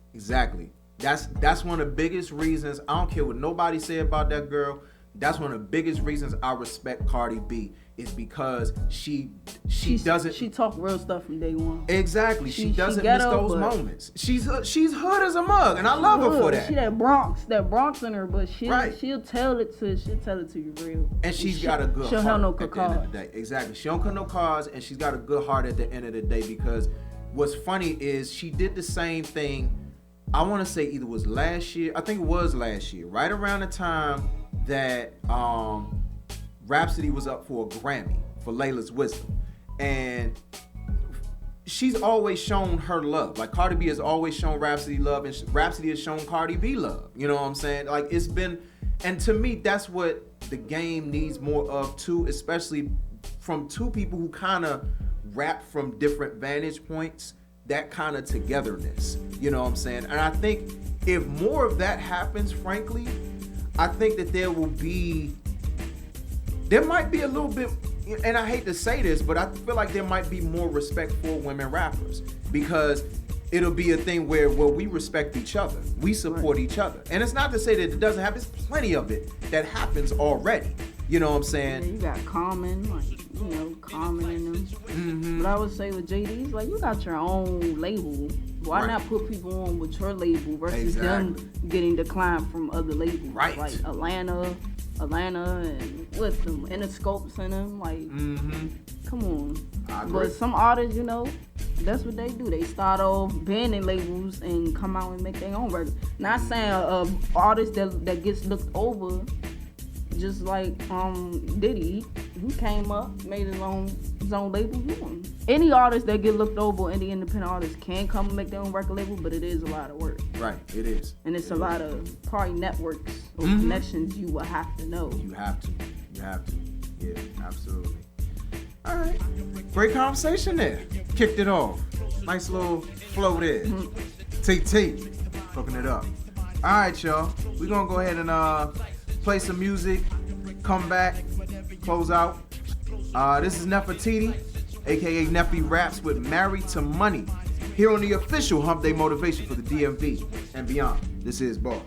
Speaker 1: That's one of the biggest reasons. I don't care what nobody say about that girl. That's one of the biggest reasons I respect Cardi B is because she doesn't.
Speaker 2: She talk real stuff from day one.
Speaker 1: Exactly. She doesn't miss those moments. She's hood as a mug, and I love her for that.
Speaker 2: She that Bronx in her, but she'll tell it to you real.
Speaker 1: And she's got a good heart.
Speaker 2: She'll have no
Speaker 1: at the end of the day. Exactly. She don't cut no cards, and she's got a good heart at the end of the day because what's funny is she did the same thing. I want to say either was last year. I think it was last year, right around the time that Rhapsody was up for a Grammy for Layla's Wisdom, and she's always shown her love. Like Cardi B has always shown Rhapsody love, and Rhapsody has shown Cardi B love. You know what I'm saying? Like it's been, and to me, that's what the game needs more of too, especially from two people who kind of rap from different vantage points. That kind of togetherness, you know what I'm saying? And I think if more of that happens, frankly, I think that there might be a little bit, and I hate to say this, but I feel like there might be more respect for women rappers because it'll be a thing where, well, we respect each other. We support each other. And it's not to say that it doesn't happen. There's plenty of it that happens already. You know what I'm saying?
Speaker 2: Yeah, you got Common, Common in them. But I would say with JD's, like, you got your own label. Why not put people on with your label versus them getting declined from other labels?
Speaker 1: Right.
Speaker 2: Like Atlanta, and with them Interscopes in them. Like, come on. But some artists, that's what they do. They start off banning labels and come out and make their own record. Not saying artist that gets looked over. Just like Diddy, he came up, made his own label. Any artist that get looked over, any independent artist can come and make their own record label, but it is a lot of work.
Speaker 1: Right, it is.
Speaker 2: And it's a lot of probably networks or connections you will have to know.
Speaker 1: You have to. Yeah, absolutely. All right, great conversation there. Kicked it off. Nice little flow there. TT, hooking it up. All right, y'all. We're gonna go ahead and play some music, come back, close out. This is Nefertiti, aka Neffy Raps with Married to Money, here on the official Hump Day Motivation for the DMV and beyond. This is Bars.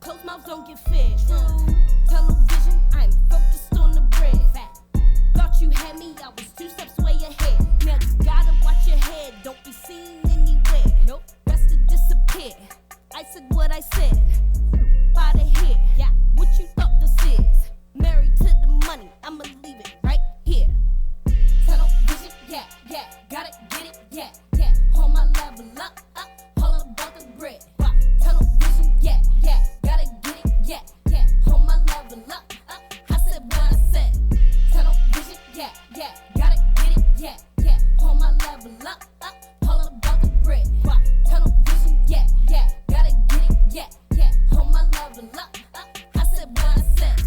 Speaker 3: Close my
Speaker 17: gon' get fed. Television, I'm focused on the bread. Thought you had me, I was 2 steps way ahead. Now you gotta watch your head, don't be seen anywhere. Nope, best to disappear. I said what I said. By the head, yeah, what you thought this is? Married to the money, I'ma leave it right here. Television, yeah, yeah, gotta get it, yeah, yeah. Hold my level up, all about the bread. Television, yeah, yeah, gotta get it, yeah, yeah. Hold my level up, I said what I said. Television, yeah, yeah, gotta get it, yeah, yeah. Hold my level up, all about the bread. Television, yeah, yeah, gotta get it, yeah, yeah. Hold my level up, I said what I said.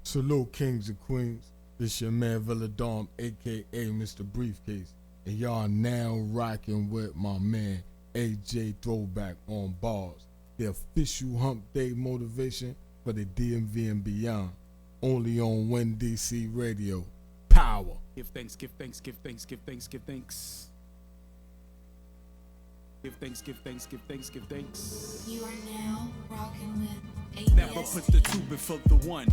Speaker 18: Salute kings and queens. This your man Villadom, aka Mr. Briefcase, and y'all now rocking with my man AJ Throwback on bars. The official Hump Day motivation for the DMV and beyond. Only on Win DC Radio. Power.
Speaker 19: Give thanks, give thanks, give thanks, give thanks, give thanks. Give thanks, give thanks, give thanks, give thanks.
Speaker 15: You are now rocking with
Speaker 19: Never put the 2 before the 1.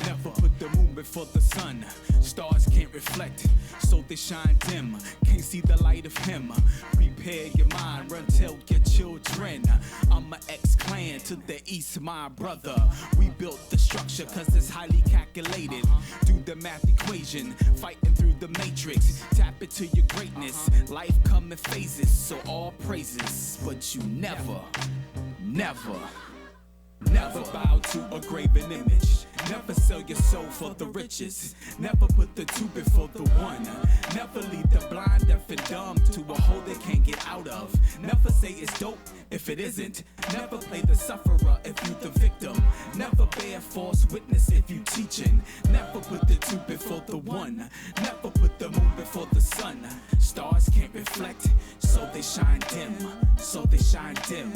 Speaker 19: Never put the moon before the sun. Stars can't reflect, so they shine dim. Can't see the light of him. Prepare your mind, run tell your children. I'm an ex-clan to the east, my brother. We built the structure cause it's highly calculated. Do the math equation, fighting through the matrix. Tap into your greatness. Life come in phases, so all praises. But you never bow to a graven image. Never sell your soul for the riches. Never put the 2 before the 1. Never lead the blind, deaf, and dumb to a hole they can't get out of. Never say it's dope if it isn't. Never play the sufferer if you the victim. Never bear false witness if you teaching. Never put the 2 before the 1. Never put the moon before the sun. Stars can't reflect, so they shine dim. So they shine dim.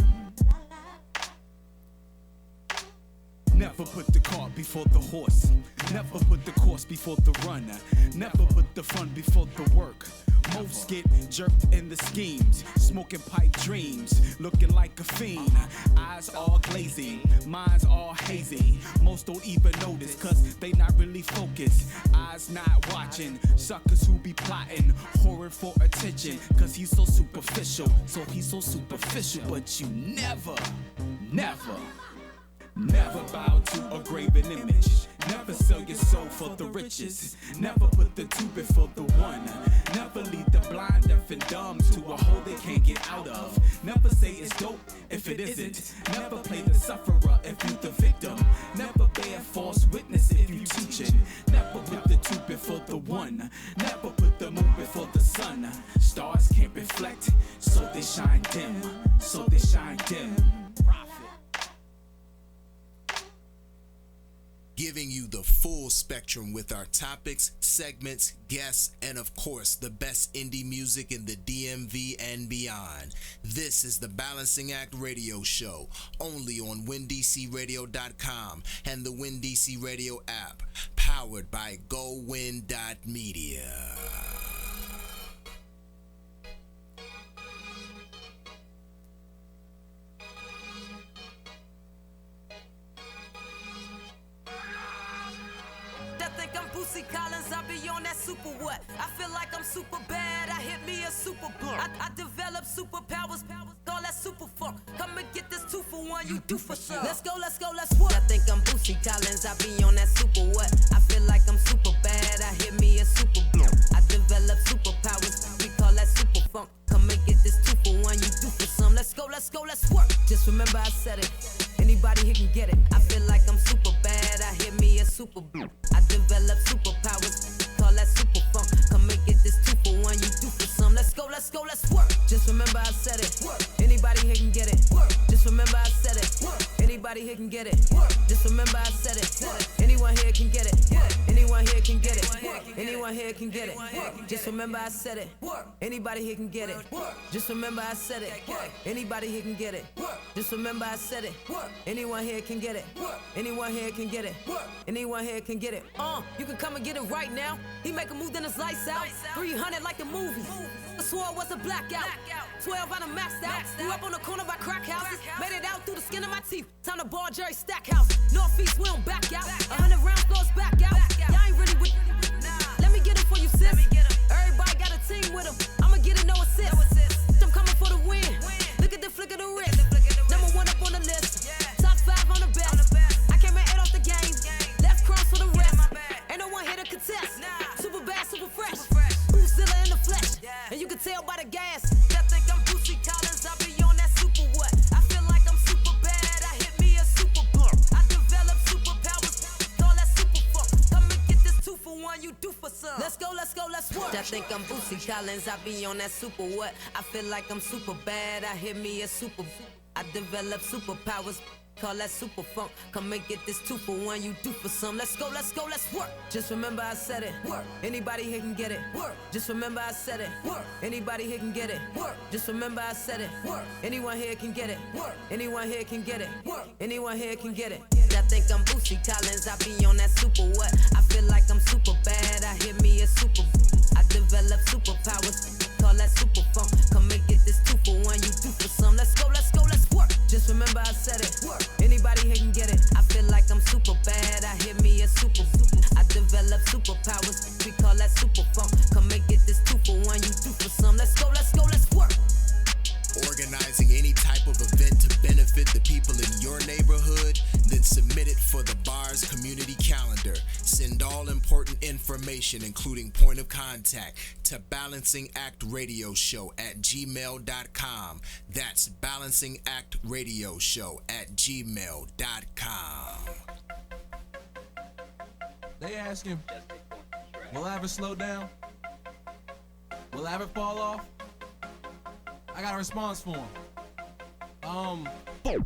Speaker 19: Never put the cart before the horse. Never put the course before the run. Never put the fun before the work. Most get jerked in the schemes. Smoking pipe dreams. Looking like a fiend. Eyes all glazing. Minds all hazy. Most don't even notice cause they not really focused. Eyes not watching. Suckers who be plotting. Horror for attention. Cause he's so superficial. So he's so superficial. But you never bow to a graven image. Never sell your soul for the riches. Never put the 2 before the 1. Never lead the blind, deaf, and dumb to a hole they can't get out of. Never say it's dope if it isn't. Never play the sufferer if you the victim. Never bear false witness if you teaching. Never put the 2 before the 1. Never put the moon before the sun. Stars can't reflect, so they shine dim. So they shine dim.
Speaker 5: Giving you the full spectrum with our topics, segments, guests, and of course, the best indie music in the DMV and beyond. This is the Balancing Act Radio Show, only on WinDCRadio.com and the WinDC Radio app, powered by GoWin.media.
Speaker 20: Collins, I be on that super what? I feel like I'm super bad, I hit me a super blunt. I develop superpowers, call that super funk. Come and get this 2 for 1, you do for sure. Let's go, let's go, let's work. I think I'm Boosie Collins, I be on that super what? I feel like I'm super bad, I hit me a super blunt. I develop superpowers, we call that super funk. Come and get this 2 for 1, you do for some. Let's go, let's go, let's work. Just remember I said it, anybody here can get it. I feel like I'm super bad, I hit me a super blunt. I develop superpowers, call that super funk. Come and get this 2 for 1, you do for some. Let's go, let's go, let's work. Just remember I said it, anybody here can get it. Just remember I said it, anybody here can get it. Just remember I said it, anyone here can get it. Anyone here can get it. Anyone here can get it. Just remember I said it, anybody here can get it. Just remember I said it, anybody here can get it. Just remember I said it, anyone here can get it. Anyone here can get it. Anyone here can get it. You can come and get it right now. He make a move, then it's lights out. 300 like the movies. The swore was a blackout. 12 I done maxed out. Grew up on the corner by crack houses. Made it out through the skin of my teeth. Time to the bar, Jerry Stackhouse. Northeast, we don't back out. 100 rounds, throw us back out. Y'all ain't really with. Let me get it for you, sis. Everybody got a team with them. I'ma get it, no assist. I'm coming for the win. Look at the flick of the wrist. Number one up on the list. Top 5 on the best. I came in 8 off the game. Left cross for the rest. Ain't no one here to contest. Super bad, super fresh. Boozilla in the flesh. And you can tell by the gas. That think I'm Bootsy Collins. I be on that super what? I feel like I'm super bad. I hit me a super blunt. I develop superpowers. Call that super funk. Come and get this 2 for 1. You do for some. Let's go, let's go, let's work. I think I'm Bootsy Collins. I be on that super what? I feel like I'm super bad. I hit me a super. I develop superpowers. Call that super funk. Come and get this 2 for 1. You do for some. Let's go, let's go, let's work. Just remember I said it. Work. Anybody here can get it. Work. Just remember I said it. Work. Anybody here can get it. Work. Just remember I said it. Work. Anyone here can get it. Work. Anyone here can get it. Work. Anyone here can get it. I think I'm Bootsy Collins. I be on that super what? I feel like I'm super bad. I hit me a super. I develop superpowers. Call that super funk. Come and get this 2 for 1. You do for some. Let's go, let's go, let's work. Just remember I said it. Work. Anybody here can get it. I feel like I'm super bad. I hit me a super. I develop superpowers. We call that super funk. Come and get this 2 for 1. You do for some. Let's go, let's go, let's work.
Speaker 5: Organizing any type of event to benefit the people in your neighborhood, then submit it for the bar's community calendar. Send all important information, including point of contact, to balancingactradioshow@gmail.com. That's balancingactradioshow@gmail.com.
Speaker 21: They asking, will I ever slow down? Will I ever fall off? I got a response for him. Fuck you.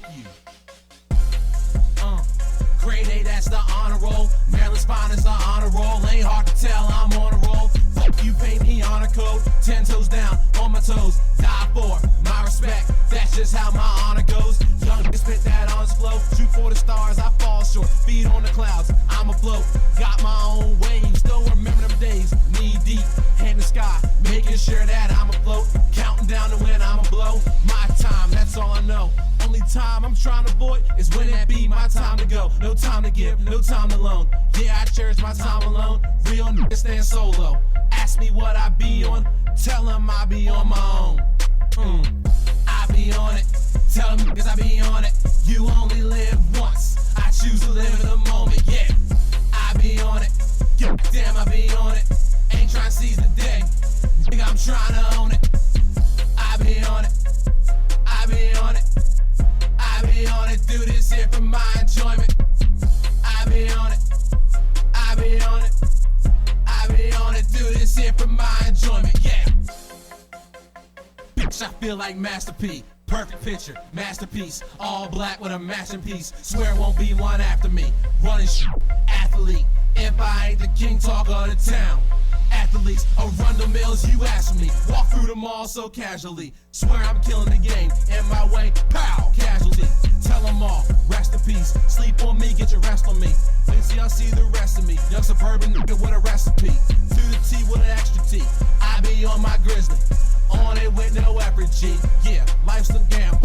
Speaker 21: Grade A, that's the honor roll. Maryland's finest, the honor roll. Ain't hard to tell, I'm on a roll. Fuck you, pay me honor code. 10 toes down, on my toes. Die for my respect. That's just how my honor goes. Young niggas spit that honors flow. Shoot for the stars, I fall short. Feed on the clouds, I'm afloat. Got my own waves, still remember them days. Knee deep, hand in the sky, making sure that I'm afloat. Counting down to when I'ma blow. My time, that's all I know. Only time I'm trying to avoid is when it be my time to go. No time to give, no time to loan. Yeah, I cherish my time alone. Real niggas stand solo. Ask me what I be on, tell them I be on my own. I be on it, tell them niggas I be on it. You only live once, I choose to live in the moment, yeah. I be on it, yo, damn I be on it. Ain't trying to seize the day, nigga I'm trying to own it. I be on it, I be on it. I be on it, do this here for my enjoyment. I be on it, I be on it. I be on it, do this here for my enjoyment, yeah. Bitch, I feel like Master P. Perfect picture, masterpiece. All black with a matching piece. Swear it won't be one after me. Running shit, athlete. If I ain't the king talker of the town. Athletes, Arundel Mills, you ask me. Walk through the mall so casually. Swear I'm killing the game. In my way, pow, casualty. Tell them all, rest in peace. Sleep on me, get your rest on me. Wait till y'all see the rest of me. Young suburban nigga with a recipe. To the T with an extra T. I be on my grizzly. On it with no effort, G. Yeah, life's a gamble.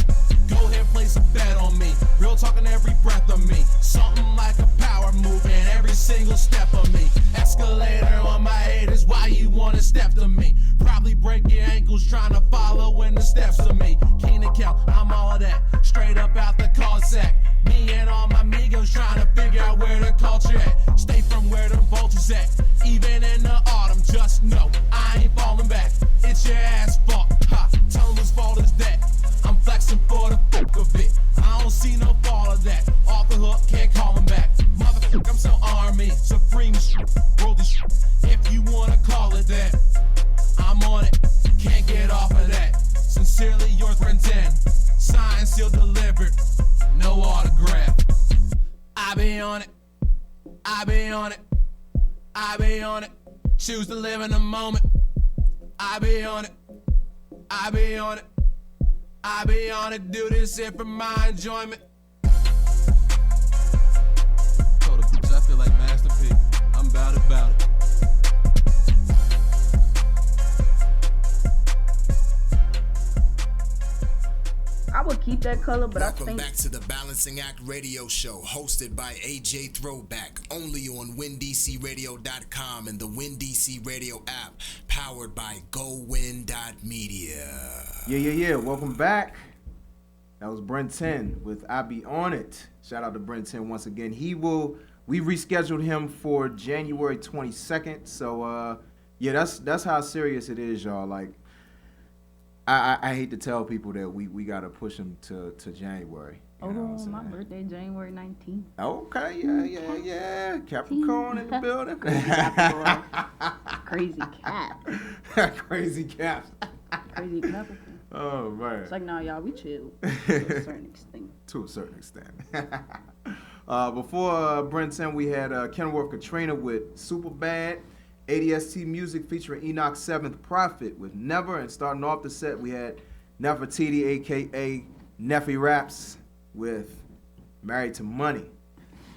Speaker 21: Go ahead, place a bet on me. Real talking every breath of me. Something like a power move in every single step of me. Escalator on my head is why you wanna step to me. Probably break your ankles trying to follow in the steps of me. Keen account, I'm all of that. Straight up out the cul-de-sac. Me and all my amigos trying to figure out where the culture at. Stay from where the vultures at. Even in the autumn, just know I ain't falling back. It's your ass fault, ha. Tell them whose fault is that. I'm flexing for the fuck of it. I don't see no fall of that. Off the hook, can't call him back. Motherfucker, I'm so army, supreme shit, worldly shit. If you wanna call it that, I'm on it. Can't get off of that. Sincerely yours, Brenton. Signed, sealed, delivered. No autograph. I be on it. I be on it. I be on it. Choose to live in the moment. I be on it. I be on it. I be on it. Do this here for my enjoyment. Told the bitch I feel like Master P. I'm about it.
Speaker 2: I would keep that color, but
Speaker 5: Welcome
Speaker 2: I think
Speaker 5: back to the Balancing Act Radio Show, hosted by AJ Throwback, only on WinDCRadio.com and the WinDC Radio app, powered by GoWin.media.
Speaker 1: Yeah. Welcome back. That was Brent 10 with I Be On It. Shout out to Brent 10 once again. We rescheduled him for January 22nd. So, yeah, that's how serious it is, y'all. Like, I hate to tell people that we got to push him to January.
Speaker 2: my birthday, January 19th.
Speaker 1: Okay, yeah. Capricorn in the building.
Speaker 2: Crazy Capricorn. Crazy cap.
Speaker 1: Crazy cap.
Speaker 2: Crazy Capricorn.
Speaker 1: Oh, man.
Speaker 2: It's like, nah, y'all, we chill to a certain extent.
Speaker 1: To a certain extent. Before Brent 10, we had Kenworth Katrina with Super Bad. ADST Music featuring Enoch 7th Prophet with Never. And starting off the set, we had Nefertiti, a.k.a. Neffy Raps, with Married to Money.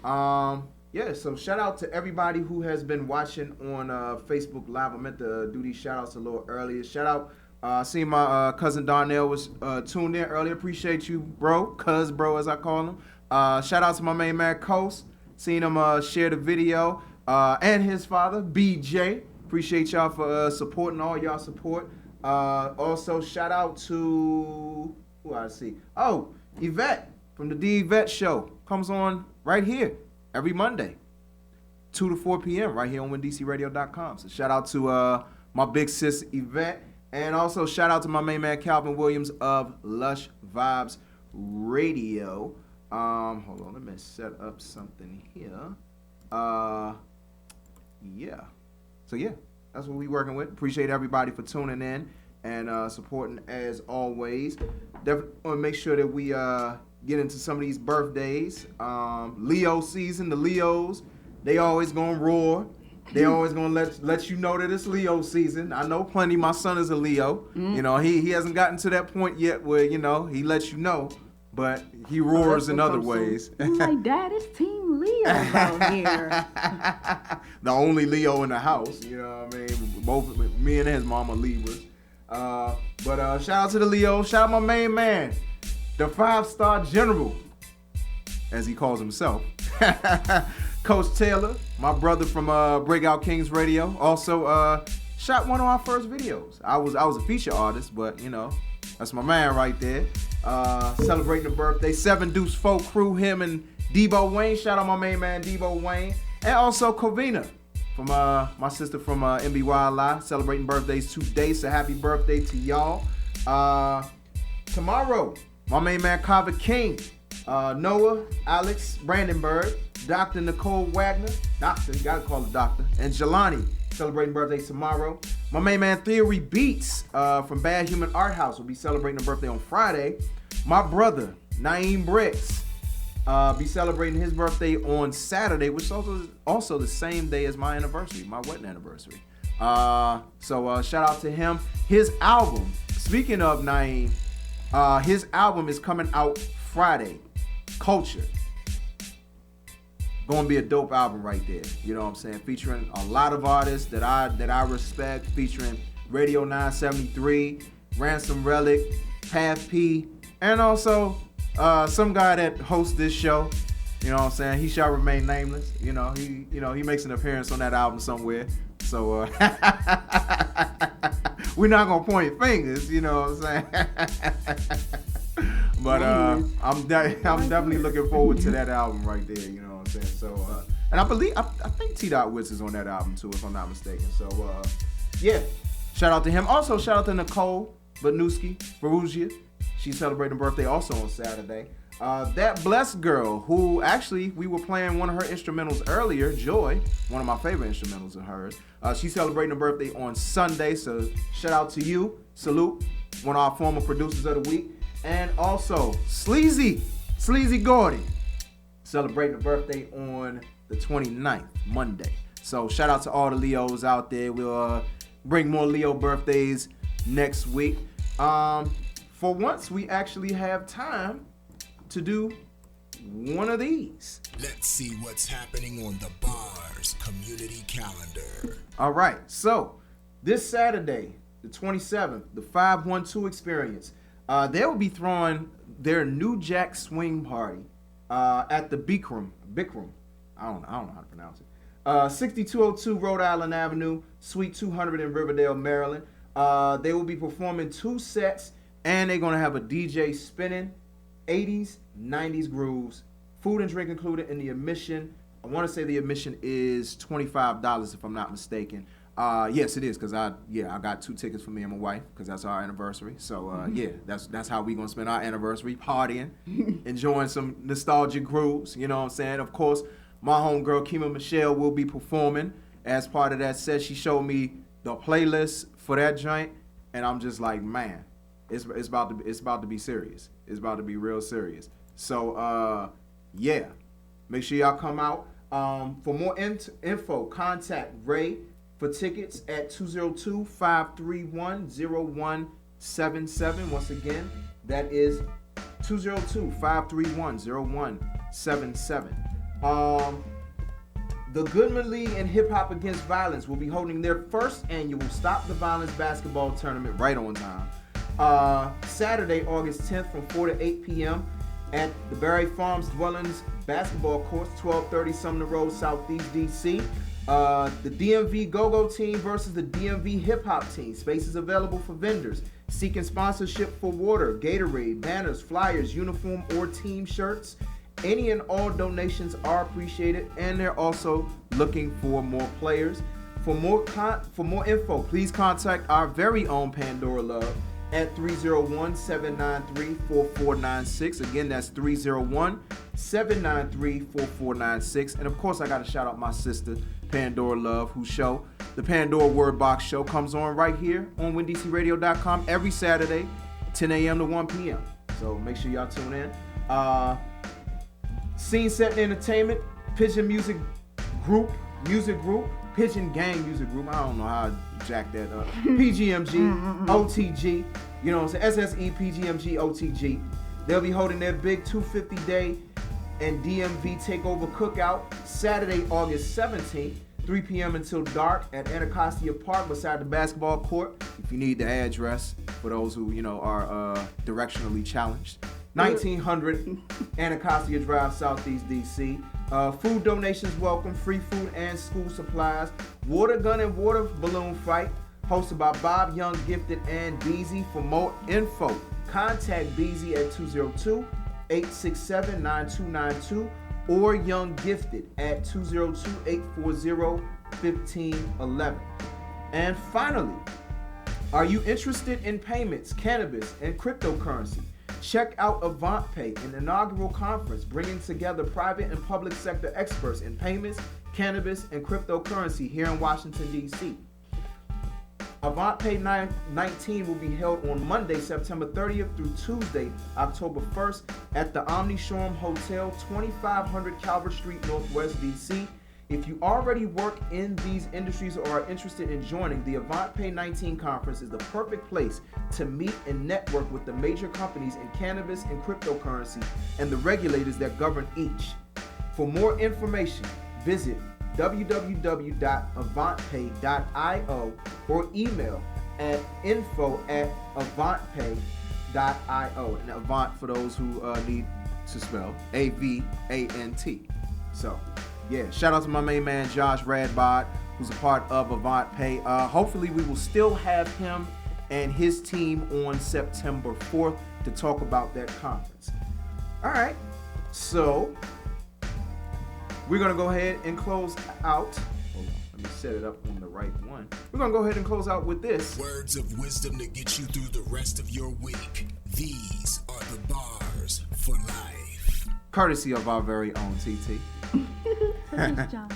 Speaker 1: Yeah, so shout out to everybody who has been watching on Facebook Live. I meant to do these shout outs a little earlier. Shout out, seeing my cousin Darnell was tuned in earlier. Appreciate you, bro, as I call him. Shout out to my main man, Coast. Seen him share the video. And his father, BJ. Appreciate y'all for supporting, all y'all support. Also, shout out to, who I see? Oh, Yvette from the D Yvette Show. Comes on right here every Monday, 2 to 4 p.m. right here on WinDCRadio.com. So shout out to my big sis Yvette. And also shout out to my main man Calvin Williams of Lush Vibes Radio. Hold on, let me set up something here. Yeah. So yeah, that's what we working with. Appreciate everybody for tuning in and supporting as always. Definitely want to make sure that we get into some of these birthdays. Leo season, the Leos, they always gonna roar. They always gonna let you know that it's Leo season. I know plenty. My son is a Leo. You know, he hasn't gotten to that point yet where, you know, he lets you know, but he roars in other ways.
Speaker 2: I'm like, Dad, it's Team Leo out here.
Speaker 1: The only Leo in the house, you know what I mean? Both me and his mama Libras. But shout out to the Leo. Shout out my main man, the 5-star general, as he calls himself. Coach Taylor, my brother from Breakout Kings Radio, also shot one of our first videos. I was a feature artist, but you know, that's my man right there. Celebrating the birthday, 7 Deuce Folk crew, him and Debo Wayne. Shout out my main man Debo Wayne, and also Covina from my sister from MBYLI, celebrating birthdays today. So happy birthday to y'all. Tomorrow, my main man Kava King, Noah, Alex Brandenburg, Dr. Nicole Wagner, you gotta call her doctor, and Jelani celebrating birthdays tomorrow. My main man Theory Beats from Bad Human Art House will be celebrating a birthday on Friday. My brother Naeem Bricks be celebrating his birthday on Saturday, which is also the same day as my anniversary, my wedding anniversary. So shout out to him. His album, speaking of Naeem, his album is coming out Friday, Culture. Gonna be a dope album right there. You know what I'm saying? Featuring a lot of artists that I respect, featuring Radio 973, Ransom Relic, Half P, and also some guy that hosts this show. You know what I'm saying? He shall remain nameless. You know, he makes an appearance on that album somewhere. So we're not gonna point fingers, you know what I'm saying? But I'm definitely looking forward to that album right there, you know what I'm saying? So and I think T. Witz is on that album too, if I'm not mistaken. So yeah, shout out to him. Also shout out to Nicole Banuski Ferrugia. She's celebrating birthday also on Saturday. That blessed girl who actually we were playing one of her instrumentals earlier, Joy, one of my favorite instrumentals of hers. She's celebrating her birthday on Sunday, so shout out to you. Salute, one of our former producers of the week. And also Sleazy Gordy, celebrating a birthday on the 29th, Monday. So shout out to all the Leos out there. We'll bring more Leo birthdays next week. For once, we actually have time to do one of these.
Speaker 5: Let's see what's happening on the Bars community calendar.
Speaker 1: All right, so this Saturday, the 27th, the 512 experience. They will be throwing their New Jack Swing Party at the Bikram. I don't know how to pronounce it. 6202 Rhode Island Avenue, Suite 200 in Riverdale, Maryland. They will be performing 2 sets, and they're going to have a DJ spinning 80s, 90s grooves. Food and drink included in the admission. I want to say the admission is $25 if I'm not mistaken. Yes, it is, because I got 2 tickets for me and my wife because that's our anniversary. So yeah, that's how we gonna spend our anniversary, partying, enjoying some nostalgic grooves. You know what I'm saying? Of course, my homegirl Kima Michelle will be performing as part of that set. She showed me the playlist for that joint, and I'm just like, man, it's about to be serious. It's about to be real serious. So yeah, make sure y'all come out. For more info, contact Ray for tickets at 202-531-0177. Once again, that is 202-531-0177. The Goodman League and Hip Hop Against Violence will be holding their first annual Stop the Violence basketball tournament right on time. Saturday, August 10th from 4 to 8 p.m. at the Barry Farms Dwellings Basketball Courts, 1230 Sumner Road, Southeast DC. The DMV Go-Go team versus the DMV Hip Hop team. Spaces available for vendors seeking sponsorship for water, Gatorade, banners, flyers, uniform, or team shirts. Any and all donations are appreciated, and they're also looking for more players. For more info, please contact our very own Pandora Love at 301-793-4496. Again, that's 301-793-4496. And of course, I got to shout out my sister, Pandora Love, whose show, the Pandora Word Box Show, comes on right here on WinDCRadio.com every Saturday, 10 a.m. to 1 p.m. So make sure y'all tune in. Scene Set Entertainment, Pigeon Music Group, Pigeon Gang Music Group. I don't know how I jack that up. PGMG, OTG, you know what I'm saying? SSE, PGMG, OTG. They'll be holding their big 250 day and DMV Takeover Cookout Saturday, August 17th, 3 p.m. until dark at Anacostia Park beside the basketball court. If you need the address for those who, are directionally challenged. 1900 Anacostia Drive, Southeast DC. Food donations welcome, free food and school supplies. Water gun and water balloon fight hosted by Bob Young, Gifted, and Beezy. For more info, contact Beezy at 202-867-9292 or Young Gifted at 202-840-1511. And finally, are you interested in payments, cannabis, and cryptocurrency? Check out AvantPay, an inaugural conference bringing together private and public sector experts in payments, cannabis, and cryptocurrency here in Washington, D.C. AvantPay 19 will be held on Monday, September 30th through Tuesday, October 1st at the Omni Shoreham Hotel, 2500 Calvert Street, Northwest D.C. If you already work in these industries or are interested in joining, the AvantPay 19 conference is the perfect place to meet and network with the major companies in cannabis and cryptocurrency and the regulators that govern each. For more information, visit www.avantpay.io or email at info@avantpay.io. And Avant, for those who need to spell, AVANT. So, yeah, shout out to my main man, Josh Radbod, who's a part of AvantPay. Hopefully, we will still have him and his team on September 4th to talk about that conference. All right, so we're going to go ahead and close out. Hold on, let me set it up on the right one. We're going to go ahead and close out with this.
Speaker 5: Words of wisdom to get you through the rest of your week. These are the bars for life.
Speaker 1: Courtesy of our very own TT.
Speaker 2: Thanks, John.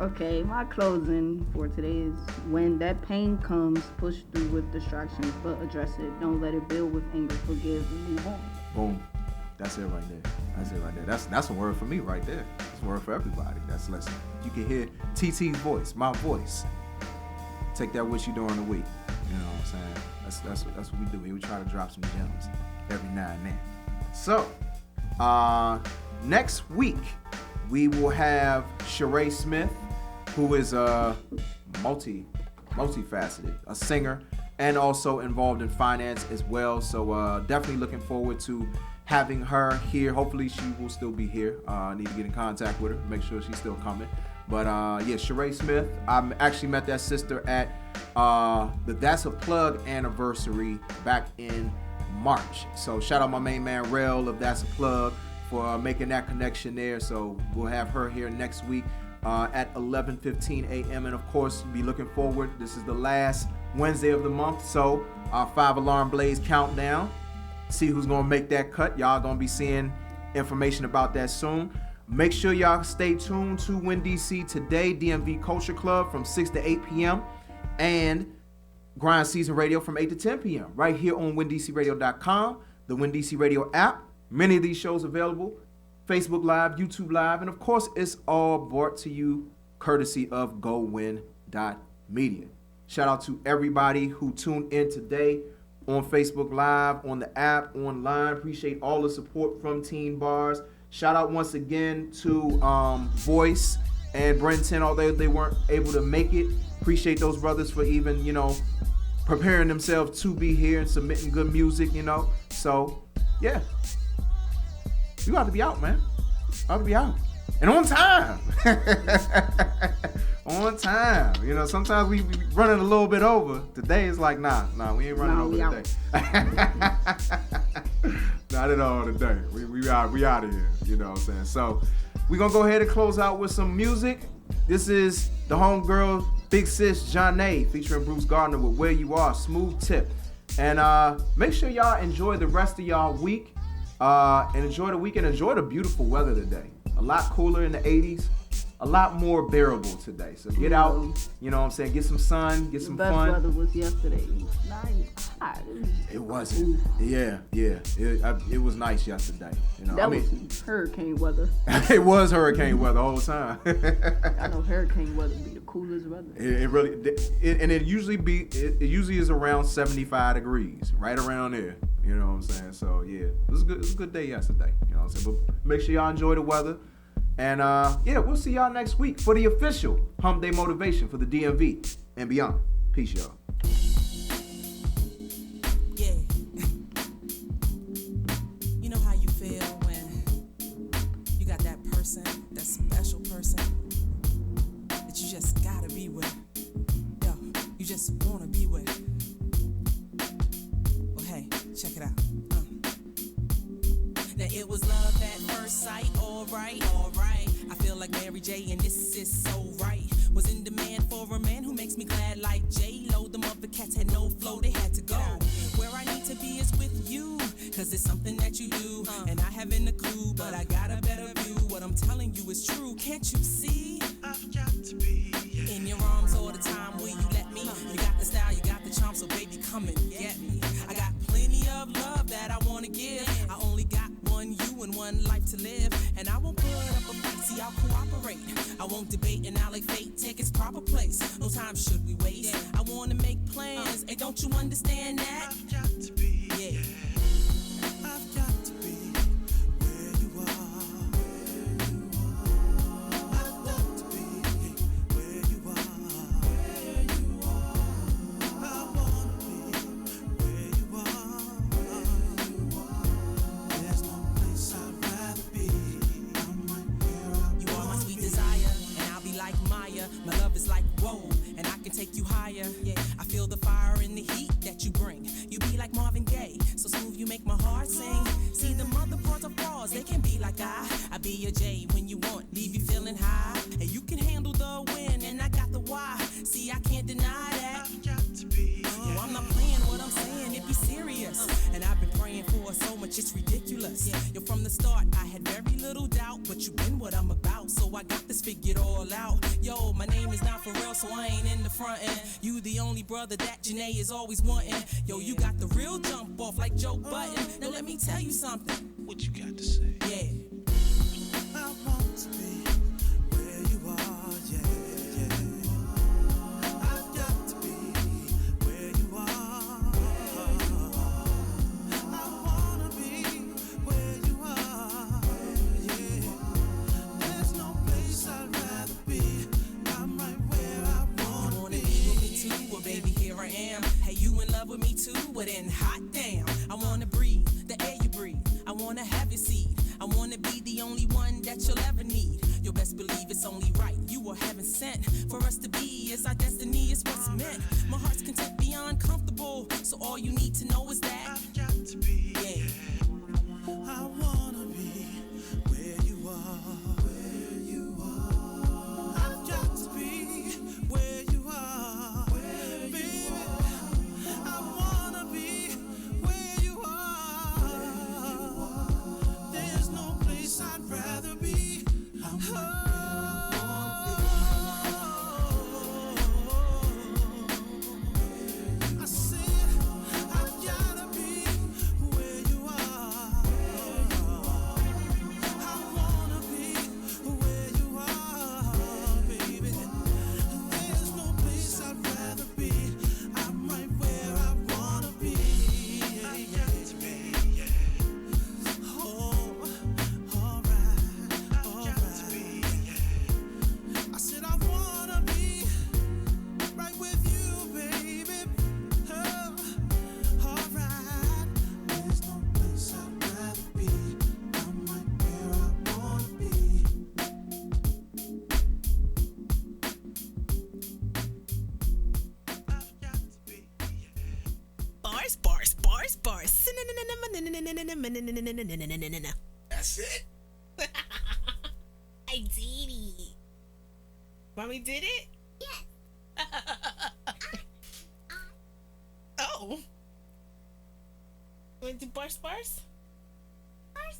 Speaker 2: Okay, my closing for today is: when that pain comes, push through with distractions, but address it. Don't let it build with anger. Forgive and move on.
Speaker 1: Boom. That's it right there. That's a word for me right there. It's a word for everybody. Listen. You can hear TT's voice, my voice. Take that with you during the week. You know what I'm saying? That's what we do. We try to drop some gems every now and then. So, next week we will have Sheree Smith, who is multifaceted, a singer and also involved in finance as well. So definitely looking forward to having her here. Hopefully she will still be here. I need to get in contact with her, make sure she's still coming. But yeah, Sheree Smith, I actually met that sister at the That's a Plug anniversary back in March. So shout out my main man Rel of That's a Plug for making that connection there. So we'll have her here next week at 11:15 a.m. And of course, be looking forward. This is the last Wednesday of the month, so our 5 Alarm Blaze countdown. See who's gonna make that cut. Y'all gonna be seeing information about that soon. Make sure y'all stay tuned to Win DC Today, DMV Culture Club from 6 to 8 p.m. and Grind Season Radio from 8 to 10 p.m. right here on WinDCRadio.com, the Win DC Radio app. Many of these shows available, Facebook Live, YouTube Live, and of course, it's all brought to you courtesy of GoWin.media. Shout out to everybody who tuned in today on Facebook Live, on the app, online. Appreciate all the support from Teen Bars. Shout out once again to Voice and Brenton, although they weren't able to make it. Appreciate those brothers for even, preparing themselves to be here and submitting good music, So, yeah. You got to be out, man. Got to be out. And on time. On time. Sometimes we running a little bit over. Today it's like, nah, we ain't running over today. Not at all today. We out of here. You know what I'm saying? So we're going to go ahead and close out with some music. This is the homegirl, Big Sis Janae, featuring Bruce Gardner with Where You Are, Smooth Tip. And make sure y'all enjoy the rest of y'all week. And enjoy the weekend. Enjoy the beautiful weather today. A lot cooler in the 80s. A lot more bearable today. So get out, you know what I'm saying? Get some sun, get some fun.
Speaker 2: The best weather was yesterday. Nice, hot.
Speaker 1: It wasn't. Yeah. It was nice yesterday.
Speaker 2: That was hurricane weather.
Speaker 1: It was hurricane weather the whole time.
Speaker 2: I know hurricane weather be the coolest weather.
Speaker 1: It usually is around 75 degrees, right around there. You know what I'm saying? So yeah, it was a good day yesterday. You know what I'm saying? But make sure y'all enjoy the weather. And yeah, we'll see y'all next week for the official Hump Day Motivation for the DMV and beyond. Peace, y'all.
Speaker 7: Yeah. You know how you feel when you got that person, that special person that you just gotta be with. Yo, you just wanna be with. Well, hey, check it out. Now it was love at first sight, alright. I feel like Mary J and this is so right. Was in demand for a man who makes me glad like J-Lo. Them other cats had no flow, they had to go. Where I need to be is with you, cause it's something that you do. And I haven't a clue, but I got a better view. What I'm telling you is true, can't you see? I've got to be in your arms all the time, will you let me? You got the style, you got the charm, so baby come and get me. I got plenty of love that I wanna give. I only got one you and one life to live. And I won't put up a fight, see I'll cooperate. I won't debate and I'll let fate take its proper place. No time should we waste. I wanna make plans, and don't you understand that? I've got to be, yeah. I've got to be where you are. I've got to be where you are. I wanna be where you are. There's no place I'd rather be. I'm right here. You are my sweet desire, and I'll be like Maya. My love is like whoa, and I can take you higher. Yeah, I feel the fire and the heat that you bring. You be like Marvin Gaye, so smooth you make my heart sing. See the mother parts of frauds, they can be like I be your J when you want, leave you feeling high. And you can handle the win, and I got the why. See, I can't deny that. I've got to be. Oh, I'm not playing what I'm saying, it be serious. And I've been praying for so much, it's ridiculous. Yo, from the start, I had very little doubt, but you been what I'm about, so I got this figured all out. Yo, my name is not for real, so I ain't in the front end. You the only brother that Janae is always wanting. Yo, you got the real jump off like Joe Button. Now let me tell you something. What you got to say? Yeah. I want to be where you are, yeah. I've got to be where you are. I wanna be where you are, yeah. There's no place I'd rather be. I'm right where I wanna be. You wanna be with me too? Well, baby, here I am. Hey, you in love? meant. My heart's content beyond comfortable. So all you need to know is that I've got to be. Yeah. I wanna be where you are. Where you are. I've got to be where you are. Where baby. You are. I wanna be where you are. Where you are. There's no place I'd rather be. I'm I said I've gotta be where you are. I wanna be where you are, baby. There's no place I'd rather be. I'm right where I wanna be. I've got to be, yeah. Oh, alright, I said I wanna be right with you, baby. Oh, alright. There's no place I'd rather be. I'm right where I wanna be.
Speaker 14: Bars, bars, bars, bars.
Speaker 5: That's it.
Speaker 14: I did it. Mommy did it?
Speaker 4: Yes.
Speaker 14: Oh. Want to do bars, bars?
Speaker 4: Bars,